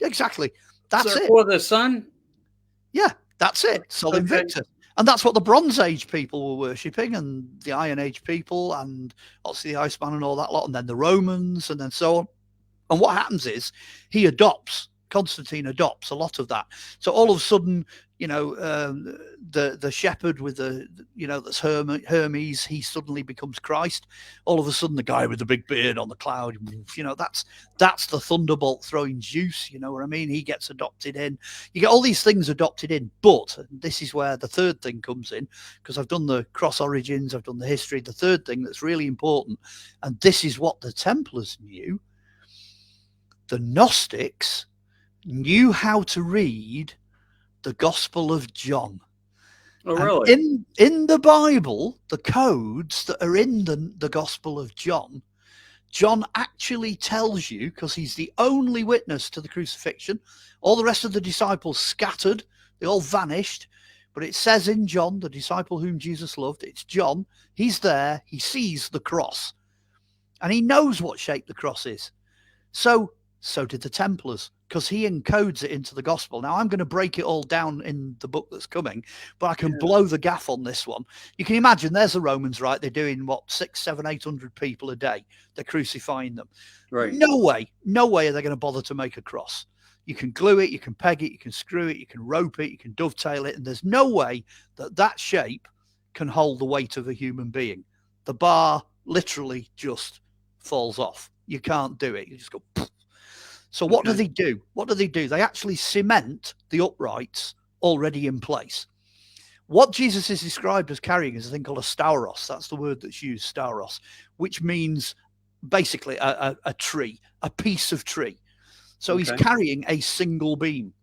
exactly, that's it. For the sun? Yeah, that's it. Sol Invictus. And that's what the Bronze Age people were worshipping, and the Iron Age people, and obviously the Iceman and all that lot, and then the Romans, and then so on. And what happens is Constantine adopts a lot of that. So all of a sudden, you know, the shepherd with the, you know, that's Hermes, he suddenly becomes Christ. All of a sudden, the guy with the big beard on the cloud, you know, that's the thunderbolt throwing Zeus. You know what I mean? He gets adopted in. You get all these things adopted in, but this is where the third thing comes in, because I've done the cross origins, I've done the history. The third thing that's really important, and this is what the Templars knew. The Gnostics knew how to read the Gospel of John. Oh, really? And in the Bible, the codes that are in the Gospel of John actually tells you, because he's the only witness to the crucifixion. All the rest of the disciples scattered, they all vanished. But it says in John, the disciple whom Jesus loved, it's John, he's there, he sees the cross, and he knows what shape the cross is. So did the Templars, because he encodes it into the gospel. Now, I'm going to break it all down in the book that's coming, but I can blow the gaff on this one. You can imagine there's the Romans, right? They're doing, 600, 700, 800 people a day. They're crucifying them. Right. No way are they going to bother to make a cross. You can glue it, you can peg it, you can screw it, you can rope it, you can dovetail it, and there's no way that shape can hold the weight of a human being. The bar literally just falls off. You can't do it. You just go... So what do they do? They actually cement the uprights already in place. What Jesus is described as carrying is a thing called a stauros. That's the word that's used, stauros, which means basically a tree, a piece of tree. So he's carrying a single beam.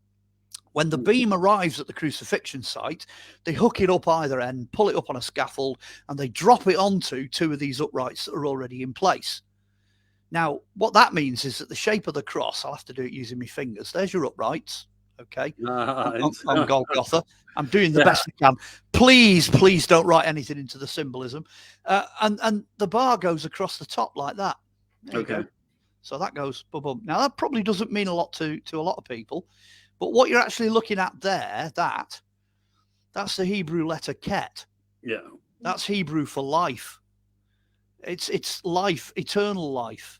When the beam arrives at the crucifixion site, they hook it up either end, pull it up on a scaffold, and they drop it onto two of these uprights that are already in place. Now, what that means is that the shape of the cross, I'll have to do it using my fingers. There's your uprights, okay, on Golgotha. I'm doing the best I can. Please, please don't write anything into the symbolism. And the bar goes across the top like that. There you go. So that goes boom, boom. Now, that probably doesn't mean a lot to a lot of people. But what you're actually looking at there, that's the Hebrew letter ket. Yeah. That's Hebrew for life. It's life, eternal life.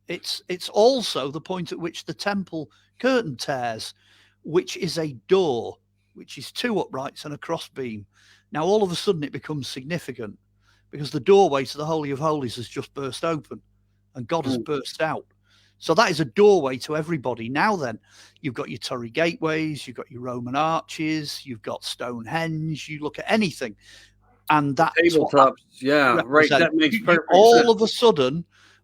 It's also the point at which the temple curtain tears, which is a door, which is two uprights and a crossbeam. Now, all of a sudden, it becomes significant because the doorway to the Holy of Holies has just burst open and God has burst out. So that is a doorway to everybody. Now then, you've got your Torrey gateways, you've got your Roman arches, you've got Stonehenge, you look at anything. And that's tabletops. Yeah, right. That makes perfect sense.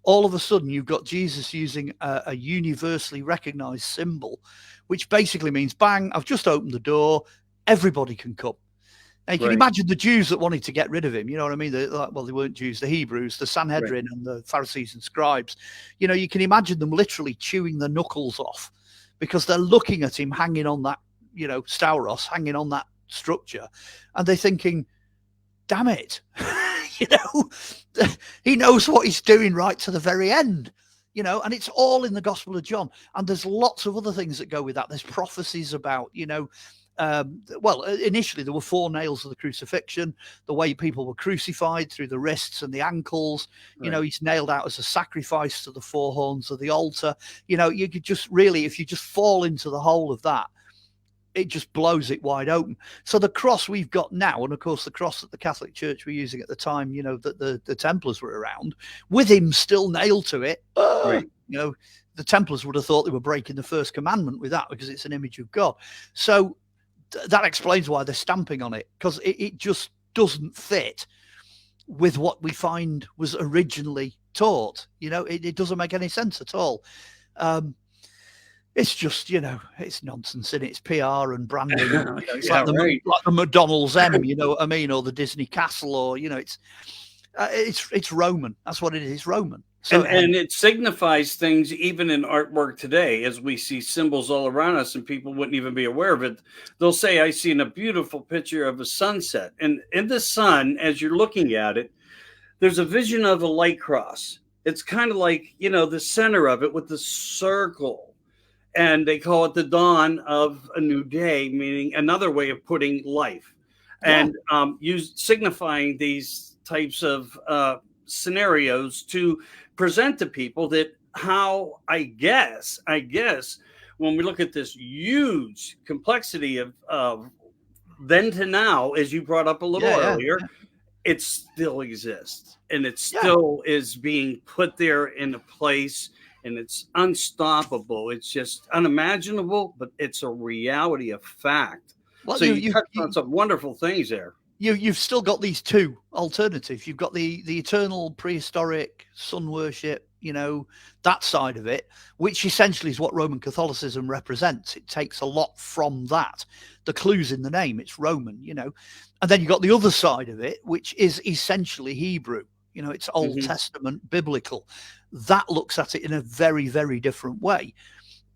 All of a sudden, you've got Jesus using a universally recognized symbol, which basically means, bang, I've just opened the door, everybody can come. Now, you can imagine the Jews that wanted to get rid of him. You know what I mean? They weren't Jews, the Hebrews, the Sanhedrin and the Pharisees and scribes. You know, you can imagine them literally chewing the knuckles off because they're looking at him hanging on that, you know, stauros, hanging on that structure. And they're thinking, damn it, you know, he knows what he's doing right to the very end. You know, and it's all in the Gospel of John. And there's lots of other things that go with that. There's prophecies about, you know, well, initially there were 4 nails of the crucifixion, the way people were crucified through the wrists and the ankles. You know, he's nailed out as a sacrifice to the 4 horns of the altar. You know, you could just really, if you just fall into the whole of that, it just blows it wide open. So the cross we've got now, and of course the cross that the Catholic Church were using at the time, you know, that the Templars were around, with him still nailed to it, you know, the Templars would have thought they were breaking the first commandment with that because it's an image of God. So that explains why they're stamping on it, because it just doesn't fit with what we find was originally taught. You know, it doesn't make any sense at all. It's just, you know, it's nonsense, and it's PR and branding. You know, it's like the McDonald's M, you know what I mean, or the Disney Castle, or, you know, it's Roman. That's what it is. It's Roman. So, and it signifies things even in artwork today, as we see symbols all around us and people wouldn't even be aware of it. They'll say, I seen a beautiful picture of a sunset. And in the sun, as you're looking at it, there's a vision of a light cross. It's kind of like, you know, the center of it with the circle. And they call it the dawn of a new day, meaning another way of putting life. And signifying these types of scenarios to present to people that how I guess when we look at this huge complexity of then to now, as you brought up a little earlier, it still exists, and it still is being put there in a place, and it's unstoppable. It's just unimaginable, but it's a reality, a fact. Well, so you touched on some wonderful things there. You've still got these two alternatives. You've got the eternal prehistoric sun worship, you know, that side of it, which essentially is what Roman Catholicism represents. It takes a lot from that. The clue's in the name. It's Roman, you know. And then you've got the other side of it, which is essentially Hebrew. You know, it's Old Testament, biblical. That looks at it in a very, very different way.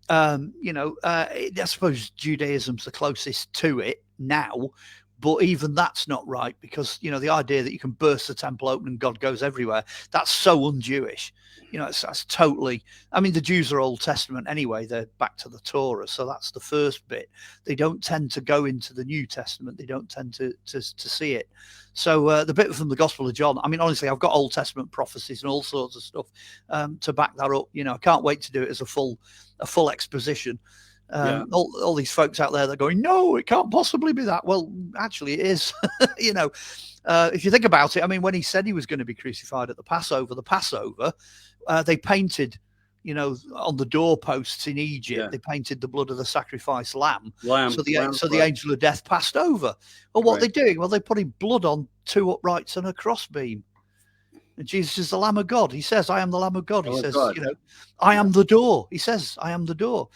You know, I suppose Judaism's the closest to it now. But even that's not right, because, you know, the idea that you can burst the temple open and God goes everywhere, that's so un-Jewish. You know, that's totally, I mean, the Jews are Old Testament anyway. They're back to the Torah. So that's the first bit. They don't tend to go into the New Testament. They don't tend to see it. So the bit from the Gospel of John, I mean, honestly, I've got Old Testament prophecies and all sorts of stuff to back that up. You know, I can't wait to do it as a full exposition. All these folks out there that are going, no, it can't possibly be that. Well, actually, it is. You know, if you think about it, I mean, when he said he was going to be crucified at the Passover, they painted on the doorposts in Egypt, Yeah. they painted the blood of the sacrificed lamb. Lamb. So Lamb, the right. angel of death passed over. Well, what Right. they're doing? Well, they're putting blood on 2 uprights and a crossbeam. And Jesus is the Lamb of God. He says, I am the Lamb of God. He says, God. I am the door. He says, I am the door.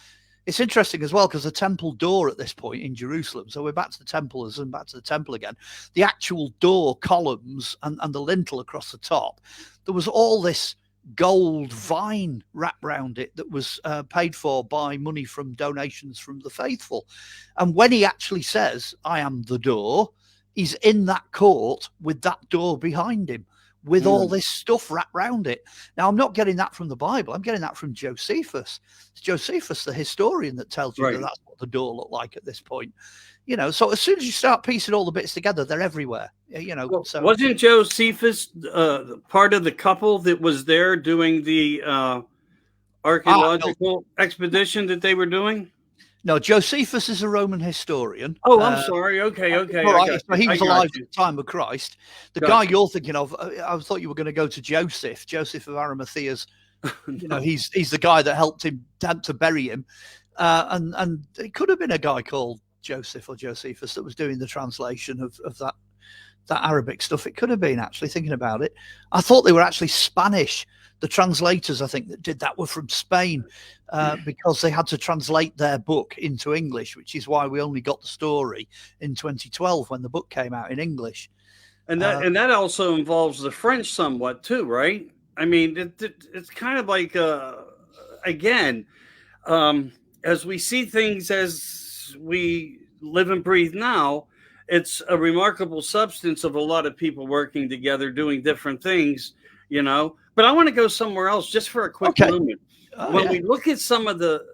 It's interesting as well, because the temple door at this point in Jerusalem, so we're back to the Templars and back to the temple again, the actual door columns and the lintel across the top, there was all this gold vine wrapped around it that was paid for by money from donations from the faithful. And when he actually says, I am the door, he's in that court with that door behind him, with all this stuff wrapped around it. Now, I'm not getting that from the Bible. I'm getting that from Josephus. It's Josephus, the historian, that tells you that that's what the door looked like at this point. So as soon as you start piecing all the bits together, they're everywhere. Well, so wasn't Josephus part of the couple that was there doing the archaeological expedition that they were doing? No, Josephus is a Roman historian. Oh, I'm sorry. Okay. All right. So he was alive at the time of Christ. The guy you're thinking of, I thought you were going to go to Joseph of Arimathea's. No. He's the guy that helped him to bury him, and it could have been a guy called Joseph or Josephus that was doing the translation of that Arabic stuff. It could have been, actually, thinking about it. I thought they were actually Spanish. The translators, I think, that did that were from Spain, because they had to translate their book into English, which is why we only got the story in 2012 when the book came out in English. And that also involves the French somewhat too, right? I mean, it's kind of like again, as we see things as we live and breathe now, it's a remarkable substance of a lot of people working together, doing different things, But I want to go somewhere else just for a quick moment. When we look at some of the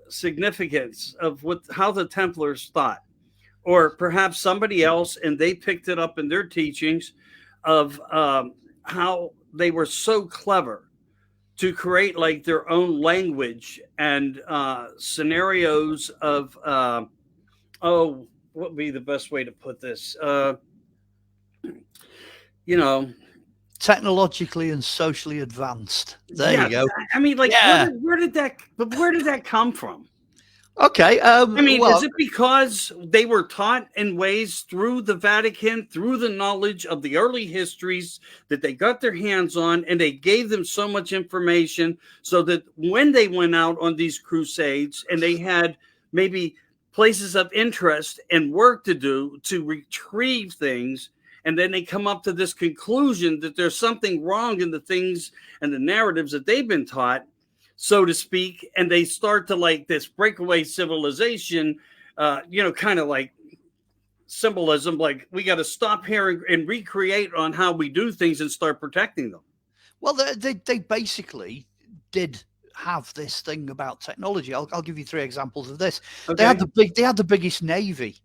significance of how the Templars thought, or perhaps somebody else, and they picked it up in their teachings of how they were so clever to create like their own language and scenarios of, what would be the best way to put this? Technologically and socially advanced. There you go. I mean, like, where did that come from? Okay. Is it because they were taught in ways through the Vatican, through the knowledge of the early histories that they got their hands on, and they gave them so much information so that when they went out on these crusades and they had maybe places of interest and work to do to retrieve things, and then they come up to this conclusion that there's something wrong in the things and the narratives that they've been taught, so to speak, and they start to like this breakaway civilization, kind of like symbolism, like we got to stop here and recreate on how we do things and start protecting them. Well, they basically did have this thing about technology. I'll give you 3 examples of this. Okay. They had the biggest navy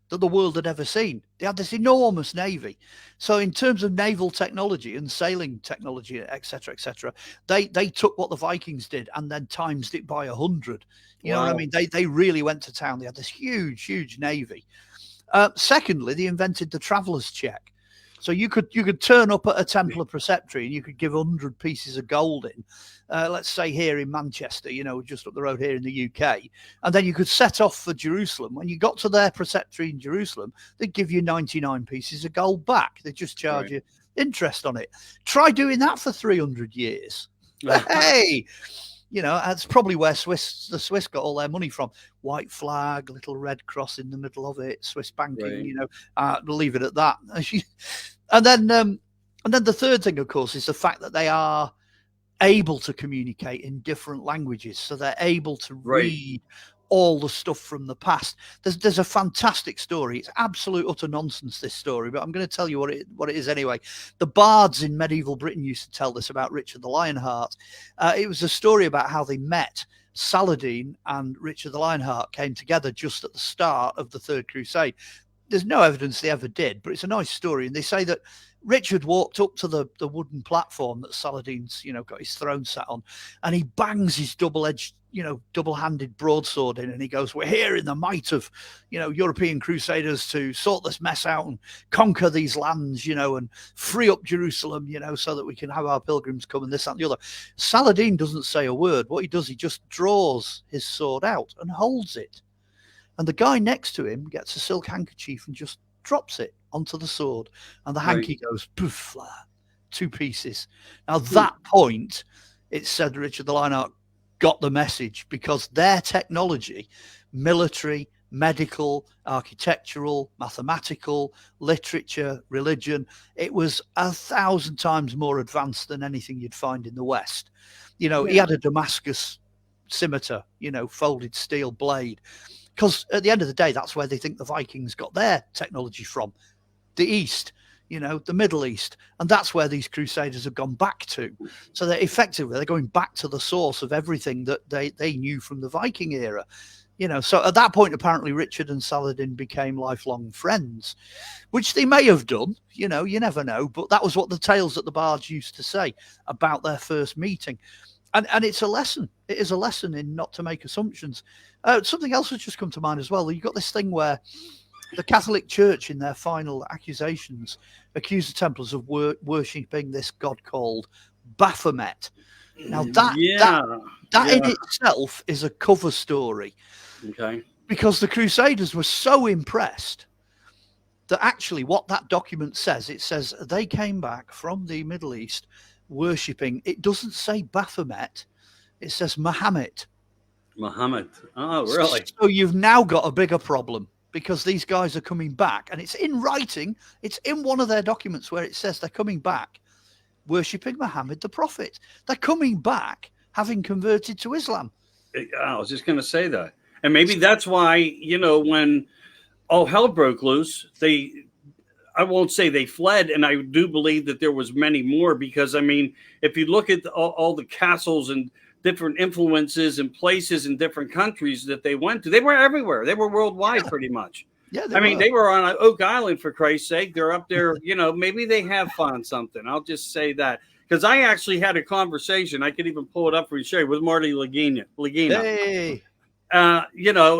that the world had ever seen. They had this enormous navy. So in terms of naval technology and sailing technology, etc., they took what the Vikings did and then times it by 100. You know what I mean? They really went to town. They had this huge navy. Secondly, they invented the traveler's check. So you could turn up at a Templar preceptory and you could give 100 pieces of gold in, let's say here in Manchester, just up the road here in the UK, and then you could set off for Jerusalem. When you got to their preceptory in Jerusalem, they'd give you 99 pieces of gold back. They just charge you interest on it. Try doing that for 300 years. Hey, that's probably where the Swiss got all their money from. White flag, little red cross in the middle of it, Swiss banking, leave it at that. And then the third thing, of course, is the fact that they are able to communicate in different languages. So they're able to read all the stuff from the past. There's a fantastic story. It's absolute utter nonsense, this story, but I'm going to tell you what it is anyway. The bards in medieval Britain used to tell this about Richard the Lionheart. It was a story about how they met. Saladin and Richard the Lionheart came together just at the start of the Third Crusade. there's no evidence they ever did, but it's a nice story. And they say that Richard walked up to the wooden platform that Saladin's, got his throne sat on, and he bangs his double-edged, double-handed broadsword in, and he goes, "We're here in the might of, European crusaders to sort this mess out and conquer these lands, and free up Jerusalem, so that we can have our pilgrims come and this, that, and the other." Saladin doesn't say a word. What he does, he just draws his sword out and holds it. And the guy next to him gets a silk handkerchief and just drops it onto the sword. And the hanky goes poof, like that, 2 pieces. Now, that point, it said Richard the Lionheart got the message, because their technology, military, medical, architectural, mathematical, literature, religion, it was 1,000 times more advanced than anything you'd find in the West. He had a Damascus scimitar, folded steel blade. Because at the end of the day, that's where they think the Vikings got their technology from, the East, the Middle East. And that's where these Crusaders have gone back to. So they're going back to the source of everything that they knew from the Viking era. So at that point, apparently, Richard and Saladin became lifelong friends, which they may have done. You never know. But that was what the tales that the bards used to say about their first meeting. And it's a lesson. It is a lesson in not to make assumptions. Something else has just come to mind as well. You've got this thing where the Catholic Church, in their final accusations, accuse the Templars of worshipping this god called Baphomet. Now, that in itself is a cover story. Okay. Because the Crusaders were so impressed that actually what that document says, it says they came back from the Middle East worshipping. It doesn't say Baphomet. It says Muhammad. Muhammad. Oh, really? So you've now got a bigger problem, because these guys are coming back, and it's in writing. It's in one of their documents where it says they're coming back worshipping Muhammad the Prophet. They're coming back having converted to Islam. I was just going to say that. And maybe that's why, when all hell broke loose, I won't say they fled, and I do believe that there was many more, because, if you look at all the castles and different influences and places in different countries that they went to, they were everywhere. They were worldwide, pretty much. Yeah, they were on Oak Island, for Christ's sake. They're up there, maybe they have found something. I'll just say that. Because I actually had a conversation, I could even pull it up for you, show you, with Marty Lagina. Hey.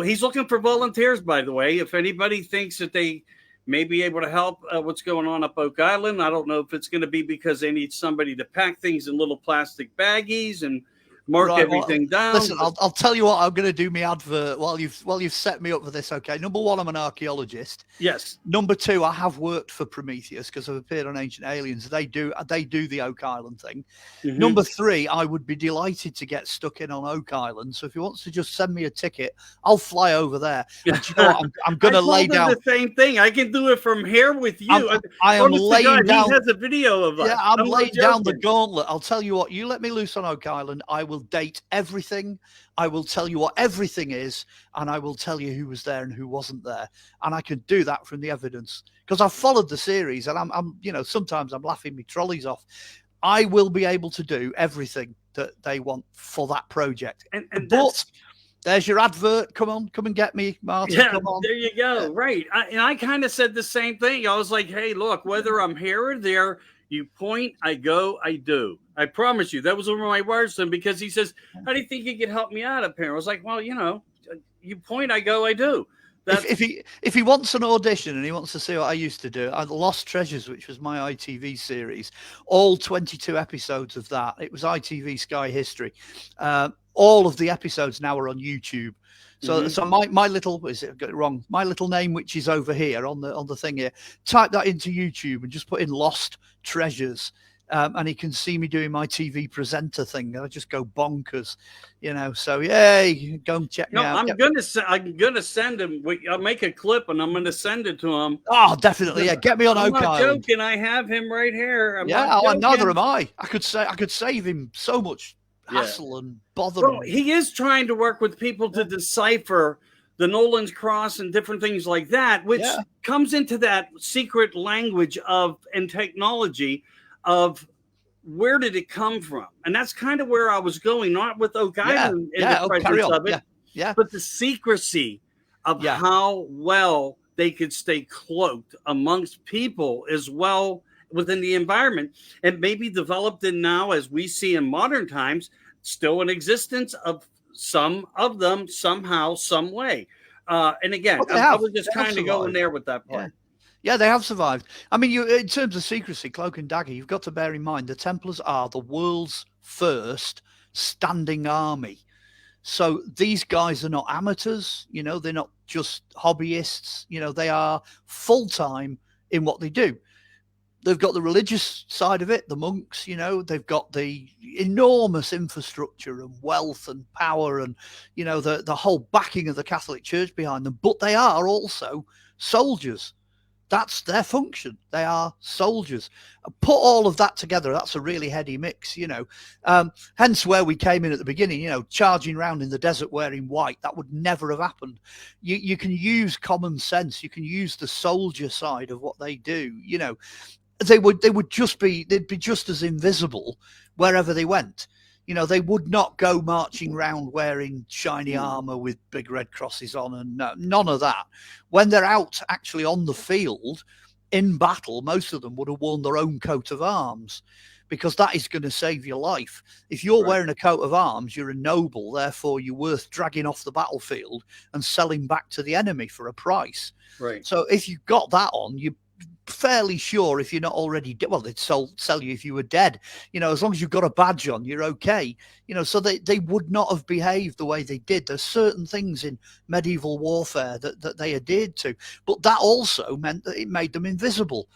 He's looking for volunteers, by the way. If anybody thinks that they may be able to help what's going on up Oak Island, I don't know if it's going to be because they need somebody to pack things in little plastic baggies and mark everything down. Listen, I'll tell you what I'm going to do my advert while you've set me up for this. Okay, number one, I'm an archaeologist. Yes. Number two, I have worked for Prometheus because I've appeared on Ancient Aliens. They do the Oak Island thing. Mm-hmm. Number three, I would be delighted to get stuck in on Oak Island. So if he wants to just send me a ticket, I'll fly over there. And you know what? I'm going to lay down the same thing. I can do it from here with you. I am laying down. He has a video of us. Yeah, I'm laying down the gauntlet. I'll tell you what. You let me loose on Oak Island, I will date everything. I will tell you what everything is, and I will tell you who was there and who wasn't there. And I can do that from the evidence because I've followed the series, and I'm sometimes I'm laughing my trolleys off. I will be able to do everything that they want for that project. But there's your advert. Come and get me, Martin. Yeah, come on. There you go. Right. I kind of said the same thing. I was like, hey, look, whether I'm here or there, you point, I go, I do. I promise you. That was one of my words to him because he says, how do you think you could help me out up here? I was like, well, you point, I go, I do. If he wants an audition and he wants to see what I used to do, Lost Treasures, which was my ITV series, all 22 episodes of that. It was ITV Sky History. All of the episodes now are on YouTube. So, so my little, is it, I got it wrong? My little name, which is over here on the thing here, type that into YouTube and just put in Lost Treasures. And he can see me doing my TV presenter thing. I just go bonkers, So yay, go and check me out. I'm gonna send him. I'll make a clip and I'm gonna send it to him. Oh, definitely, yeah. Get me on Oak Island. I'm not joking. I have him right here. Neither am I. I could save him so much hassle and bother. Well, he is trying to work with people to decipher the Nolan's Cross and different things like that, which comes into that secret language and technology of where did it come from? And that's kind of where I was going, not with Oak Island in the presence of it, but the secrecy of how well they could stay cloaked amongst people as well within the environment, and maybe developed in now, as we see in modern times, still in existence of some of them somehow, some way. And again, Well, I was just they have kind of going survived. there with that Yeah. part. Yeah, they have survived. I mean, in terms of secrecy, cloak and dagger, you've got to bear in mind the Templars are the world's first standing army. So these guys are not amateurs, they're not just hobbyists, they are full time in what they do. They've got the religious side of it, the monks, they've got the enormous infrastructure and wealth and power and, the whole backing of the Catholic Church behind them. But they are also soldiers. That's their function. They are soldiers. Put all of that together, that's a really heady mix, hence where we came in at the beginning, charging around in the desert wearing white. That would never have happened. You can use common sense. You can use the soldier side of what they do. They'd be just as invisible wherever they went. They would not go marching around wearing shiny armor with big red crosses on, and none of that. When they're out actually on the field in battle, most of them would have worn their own coat of arms, because that is going to save your life. If you're wearing a coat of arms, you're a noble, therefore you're worth dragging off the battlefield and selling back to the enemy for a price. Right. So if you've got that on, you fairly sure, if you're not already dead, well, they'd sell you if you were dead. As long as you've got a badge on, you're okay. So they would not have behaved the way they did. There's certain things in medieval warfare that they adhered to, but that also meant that it made them invisible.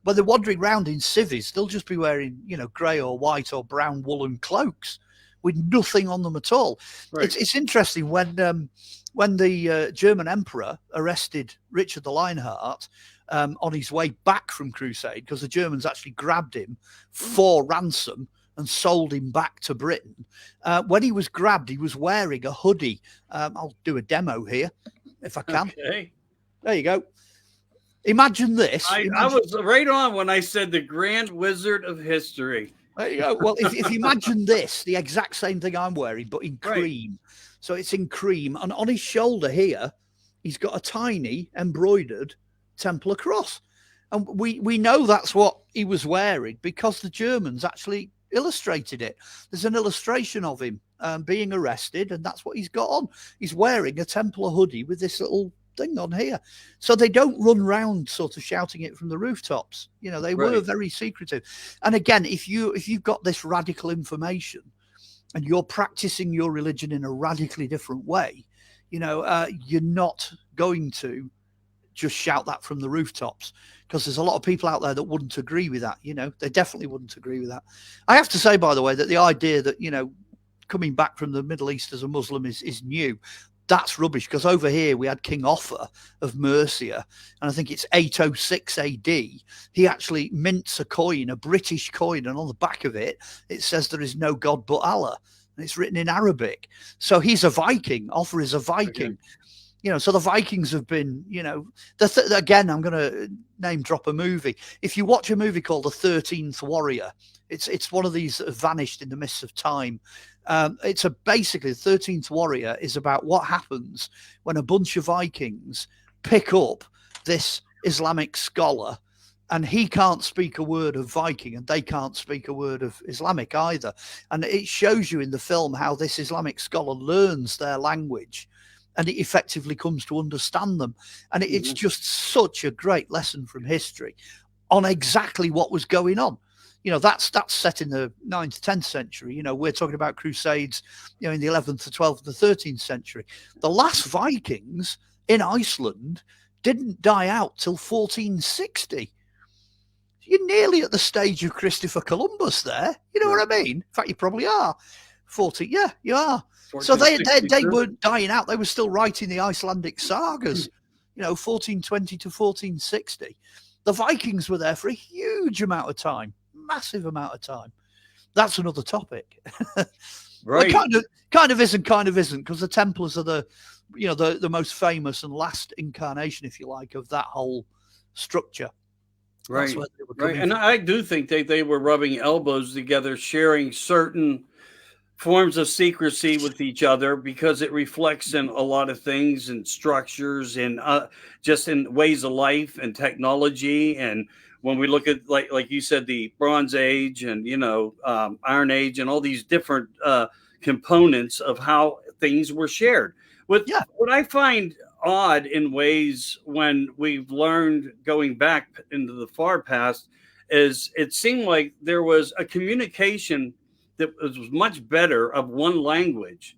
When they're wandering around in civvies, they'll just be wearing, grey or white or brown woolen cloaks with nothing on them at all. Right. It's interesting when the German emperor arrested Richard the Lionheart on his way back from Crusade, because the Germans actually grabbed him for ransom and sold him back to Britain. When he was grabbed, he was wearing a hoodie. I'll do a demo here if I can. Okay. There you go. Imagine this. I was right on when I said the Grand Wizard of History. There you go. Well, if you imagine this, the exact same thing I'm wearing, but in cream. So it's in cream. And on his shoulder here, he's got a tiny embroidered Templar cross. And we know that's what he was wearing because the Germans actually illustrated it. There's an illustration of him being arrested, and that's what he's got on. He's wearing a Templar hoodie with this little thing on here. So they don't run around sort of shouting it from the rooftops. They were very secretive. And again, if you've got this radical information and you're practicing your religion in a radically different way, you're not going to just shout that from the rooftops, because there's a lot of people out there that wouldn't agree with that. They definitely wouldn't agree with that. I have to say, by the way, that the idea that, coming back from the Middle East as a Muslim is new. That's rubbish, because over here we had King Offa of Mercia, and I think it's 806 AD. He actually mints a coin, a British coin, and on the back of it, it says there is no God but Allah, and it's written in Arabic. So he's a Viking. Offa is a Viking. Okay. So the Vikings have been, again, I'm going to name drop a movie. If you watch a movie called The 13th Warrior, it's one of these that have vanished in the mists of time. Basically the 13th Warrior is about what happens when a bunch of Vikings pick up this Islamic scholar, and he can't speak a word of Viking and they can't speak a word of Islamic either. And it shows you in the film how this Islamic scholar learns their language and it effectively comes to understand them. And it's just such a great lesson from history on exactly what was going on. That's set in the 9th, 10th century. We're talking about crusades, in the 11th, the 12th, the 13th century. The last Vikings in Iceland didn't die out till 1460. You're nearly at the stage of Christopher Columbus there. You know what I mean? In fact, you probably are. 40, yeah, you are. So they weren't dying out. They were still writing the Icelandic sagas, 1420 to 1460. The Vikings were there for a huge amount of time. Massive amount of time. That's another topic. Right. Well, kind of isn't, because the Templars are the most famous and last incarnation, if you like, of that whole structure. Right. Right. And I do think they were rubbing elbows together, sharing certain forms of secrecy with each other because it reflects in a lot of things and structures and just in ways of life and technology. And when we look at, like you said, the Bronze Age and Iron Age and all these different components of how things were shared. With Yeah. what I find odd in ways when we've learned going back into the far past is it seemed like there was a communication that was much better of one language,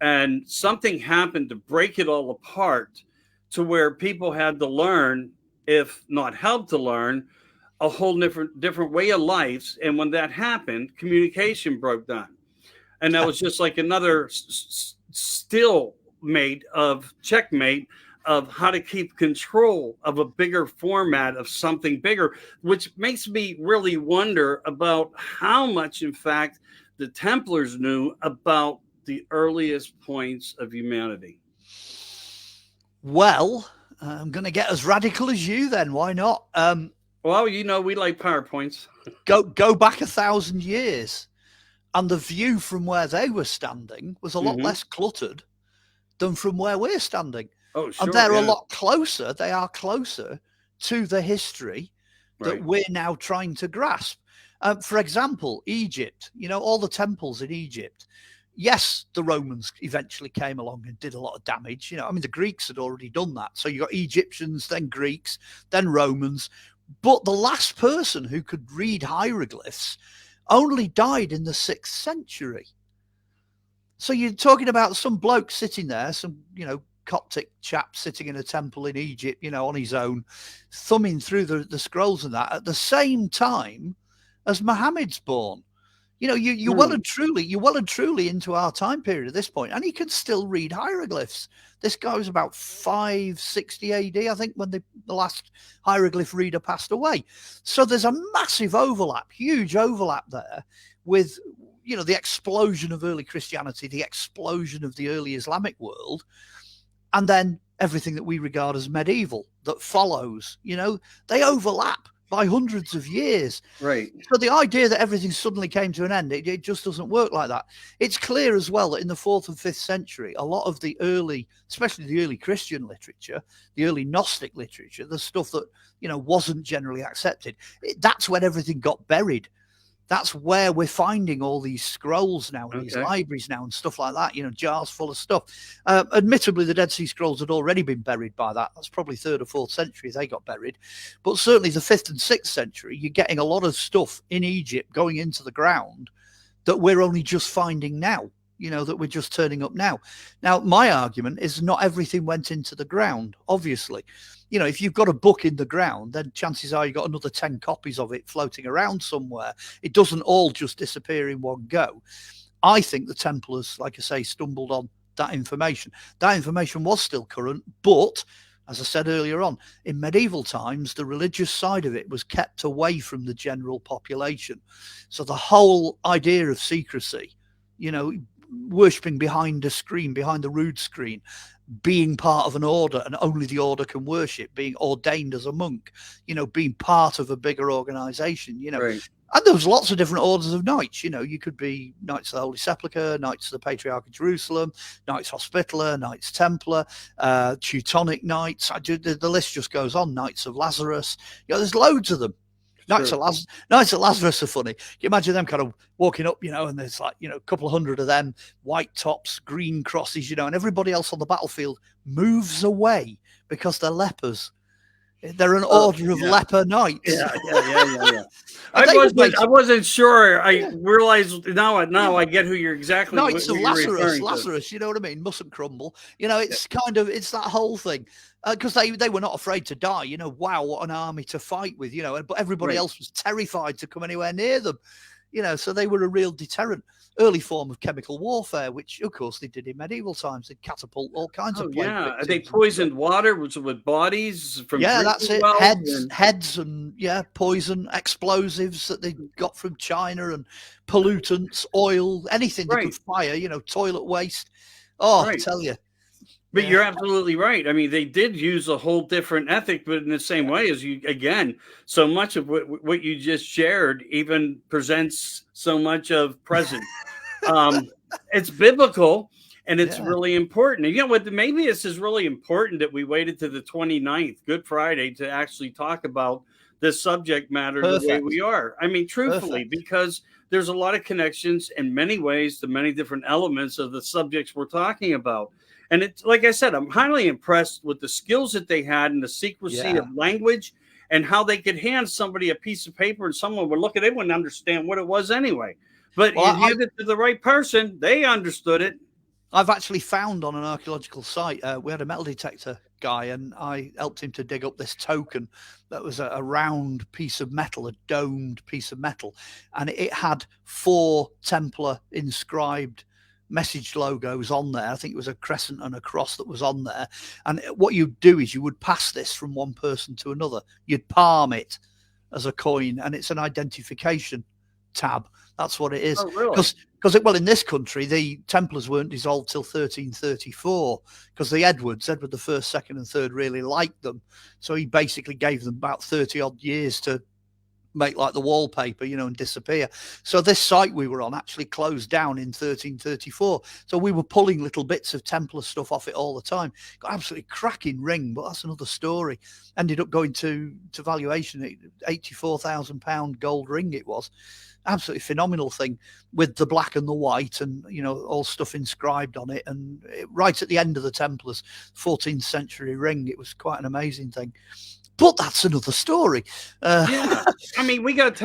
and something happened to break it all apart to where people had to learn, if not help to learn, a whole different way of life. And when that happened, communication broke down, and that was just like another still mate of checkmate of how to keep control of a bigger format of something bigger, which makes me really wonder about how much, in fact, the Templars knew about the earliest points of humanity. Well, I'm going to get as radical as you then. Why not? Well, we like PowerPoints. Go back 1,000 years, and the view from where they were standing was a lot less cluttered than from where we're standing. Oh, sure. And they're a lot closer. They are closer to the history that we're now trying to grasp. For example, Egypt, all the temples in Egypt. Yes, the Romans eventually came along and did a lot of damage. The Greeks had already done that. So you got Egyptians, then Greeks, then Romans. But the last person who could read hieroglyphs only died in the 6th century. So you're talking about some bloke sitting there, some, Coptic chap sitting in a temple in Egypt, on his own, thumbing through the scrolls and that at the same time as Muhammad's born. You're well and truly into our time period at this point, and he can still read hieroglyphs. This guy was about 560 AD, I think, when the last hieroglyph reader passed away. So there's a massive overlap, huge overlap there with, the explosion of early Christianity, the explosion of the early Islamic world, and then everything that we regard as medieval that follows. They overlap by hundreds of years. Right. So the idea that everything suddenly came to an end, it just doesn't work like that. It's clear as well that in the 4th and 5th century, a lot of the early, especially the early Christian literature, the early Gnostic literature, the stuff that, wasn't generally accepted, that's when everything got buried. That's where we're finding all these scrolls now and these libraries now and stuff like that, jars full of stuff. Admittedly, the Dead Sea Scrolls had already been buried by that. That's probably 3rd or 4th century they got buried. But certainly the 5th and 6th century, you're getting a lot of stuff in Egypt going into the ground that we're only just finding now, that we're just turning up now. Now, my argument is not everything went into the ground, obviously. If you've got a book in the ground, then chances are you've got another 10 copies of it floating around somewhere. It doesn't all just disappear in one go. I think the Templars, like I say, stumbled on that information. That information was still current, but as I said earlier on, in medieval times, the religious side of it was kept away from the general population. So the whole idea of secrecy, worshipping behind a screen, behind the rood screen, being part of an order and only the order can worship, being ordained as a monk, being part of a bigger organization, Right. And there was lots of different orders of knights. You could be Knights of the Holy Sepulchre, Knights of the Patriarch of Jerusalem, Knights Hospitaller, Knights Templar, Teutonic Knights. The list just goes on. Knights of Lazarus. There's loads of them. Knights of Lazarus are funny. Can you imagine them kind of walking up, and there's like, a couple of hundred of them, white tops, green crosses, and everybody else on the battlefield moves away because they're lepers. They're an order of leper knights. Yeah. I wasn't sure. I realized now I get who you're exactly. Knights of Lazarus, you know what I mean? Mustn't crumble. It's it's that whole thing. Because they were not afraid to die. Wow, what an army to fight with, but everybody else was terrified to come anywhere near them. So they were a real deterrent. Early form of chemical warfare, which of course they did in medieval times. They'd catapult all kinds of plague victims. They poisoned water with bodies from that's it. Heads and poison, explosives that they got from China and pollutants, oil, anything they could fire, toilet waste. I tell you. But you're absolutely right. I mean, they did use a whole different ethic, but in the same way as so much of what you just shared even presents so much of present. it's biblical and it's Yeah, really important. And you know what? Maybe this is really important that we waited to the 29th, Good Friday, to actually talk about this subject matter the way we perfect, are. I mean, truthfully, perfect. because there's a lot of connections in many ways to many different elements of the subjects we're talking about. And it's like I said, I'm highly impressed with the skills that they had and the secrecy of Yeah. language and how they could hand somebody a piece of paper and someone would look at it, they wouldn't understand what it was anyway. But Well, you hand it to the right person, they understood it. I've actually found on an archaeological site, we had a metal detector guy, and I helped him to dig up this token that was a round piece of metal, a domed piece of metal, and it had 4 Templar inscribed message logos on there. I think it was a crescent and a cross that was on there. And what you'd do is you would pass this from one person to another. You'd palm it as a coin, and it's an identification tab. That's what it is. Oh, really? Because well, in this country, the Templars weren't dissolved till 1334, because the Edward the first, second, and third really liked them, so he basically gave them about 30 odd years to make like the wallpaper, and disappear. So this site we were on actually closed down in 1334. So we were pulling little bits of Templar stuff off it all the time. Got absolutely cracking ring, but that's another story. Ended up going to valuation, £84,000 gold ring it was. Absolutely phenomenal thing with the black and the white and, all stuff inscribed on it. And right at the end of the Templars, 14th century ring, it was quite an amazing thing. But that's another story. Yeah, I mean, we got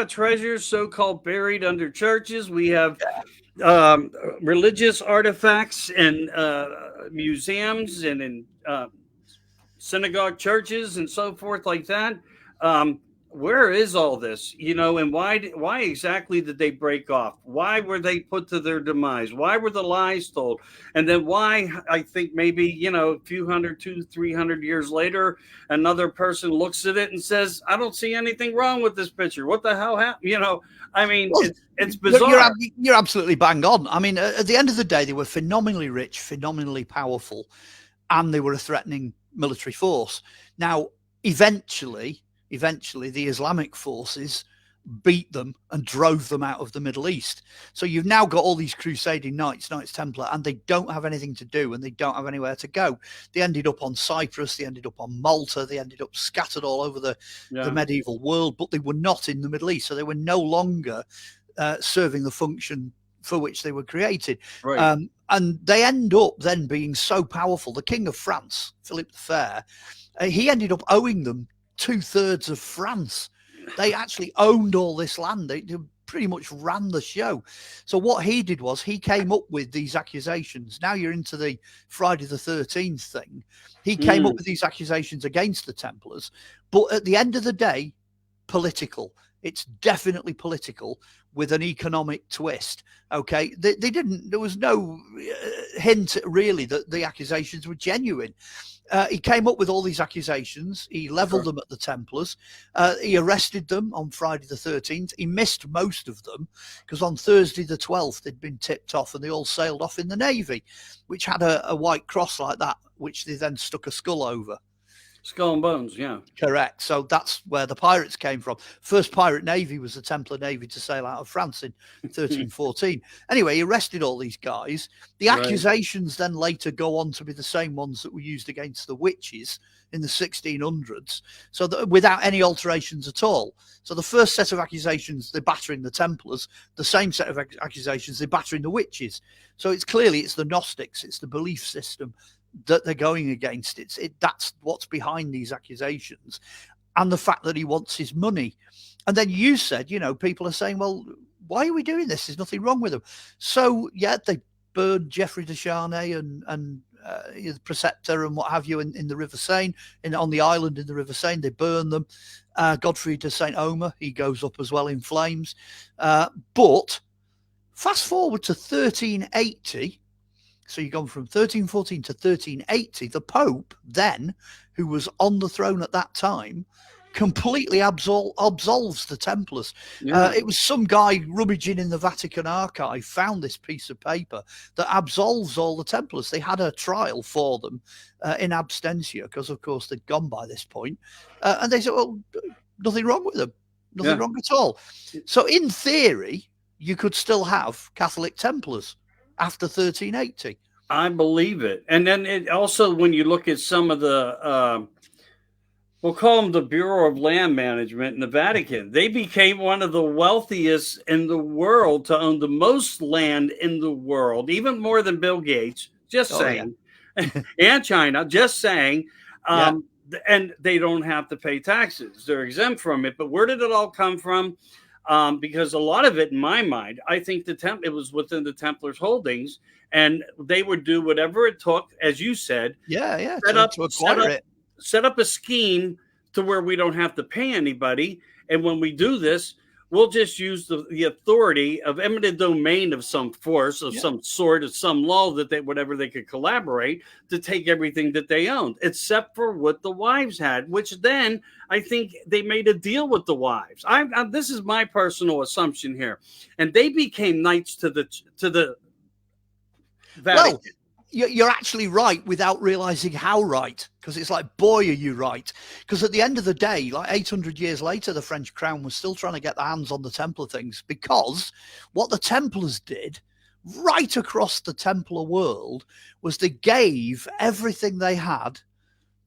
treasures so-called buried under churches. We have religious artifacts in museums and in synagogue churches and so forth like that. Um, where is all this? And why exactly did they break off? Why were they put to their demise? Why were the lies told? And then why, I think maybe, a few hundred, 200-300 years later, another person looks at it and says, I don't see anything wrong with this picture. What the hell happened? I mean, well, it's bizarre. you're absolutely bang on. I mean, at the end of the day, they were phenomenally rich, phenomenally powerful, and they were a threatening military force. Now, eventually, the Islamic forces beat them and drove them out of the Middle East. So you've now got all these crusading Knights Templar, and they don't have anything to do and they don't have anywhere to go. They ended up on Cyprus, they ended up on Malta, they ended up scattered all over the medieval world, but they were not in the Middle East. So they were no longer serving the function for which they were created. Right. And they end up then being so powerful. The King of France, Philip the Fair, he ended up owing them 2/3 of France. They actually owned all this land. They pretty much ran the show. So what he did was he came up with these accusations. Now you're into the Friday the 13th thing. He came up with these accusations against the Templars, but at the end of the day, political. It's definitely political with an economic twist. Okay, they didn't. There was no hint really that the accusations were genuine. He came up with all these accusations. He leveled them at the Templars. He arrested them on Friday the 13th. He missed most of them because on Thursday the 12th they'd been tipped off and they all sailed off in the Navy, which had a white cross like that, which they then stuck a skull over. Skull and Bones, yeah. Correct. So that's where the pirates came from. First pirate navy was the Templar Navy to sail out of France in 1314. Anyway, he arrested all these guys. The accusations then later go on to be the same ones that were used against the witches in the 1600s, so that, without any alterations at all. So the first set of accusations, they're battering the Templars. The same set of accusations, they're battering the witches. So it's the Gnostics, it's the belief system that they're going against. That's what's behind these accusations, and the fact that he wants his money. And then you said, people are saying, well, why are we doing this? There's nothing wrong with them. So yeah, they burned Geoffrey de Charnay and the preceptor and what have you in the River Seine, on the island in the River Seine. They burn them. Godfrey de Saint Omer, he goes up as well in flames. But fast forward to 1380. So you've gone from 1314 to 1380. The Pope then, who was on the throne at that time, completely absolves the Templars. Yeah. It was some guy rummaging in the Vatican archive, found this piece of paper that absolves all the Templars. They had a trial for them in absentia, because of course they'd gone by this point. And they said, well, nothing wrong with them. Nothing wrong at all. So in theory, you could still have Catholic Templars. after 1380. I believe it. And then it also, when you look at some of the, we'll call them the Bureau of Land Management in the Vatican, they became one of the wealthiest in the world to own the most land in the world, even more than Bill Gates. Just Oh yeah. saying. And China, just saying. Yeah. And they don't have to pay taxes. They're exempt from it. But where did it all come from? Because a lot of it, in my mind, I think it was within the Templars' holdings, and they would do whatever it took, as you said, Yeah. to acquire it. set up a scheme to where we don't have to pay anybody. And when we do this, we'll just use the authority of eminent domain of some force, of some sort, of some law that whatever they could collaborate to take everything that they owned, except for what the wives had, which then I think they made a deal with the wives. This is my personal assumption here. And they became knights to the Vatican. Well, you're actually right without realizing how right, because it's like, boy, are you right. Because at the end of the day, like 800 years later, the French crown was still trying to get their hands on the Templar things, because what the Templars did right across the Templar world was they gave everything they had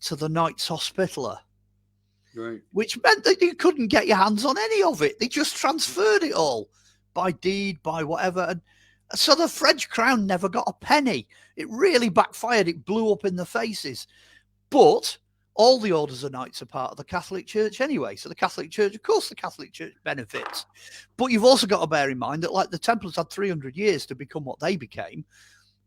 to the Knights Hospitaller. Right. Which meant that you couldn't get your hands on any of it. They just transferred it all by deed, by whatever. And so the French crown never got a penny. It really backfired. It blew up in their faces. But all the orders of knights are part of the Catholic Church anyway. So the Catholic Church, of course, the Catholic Church benefits. But you've also got to bear in mind that, like, the Templars had 300 years to become what they became,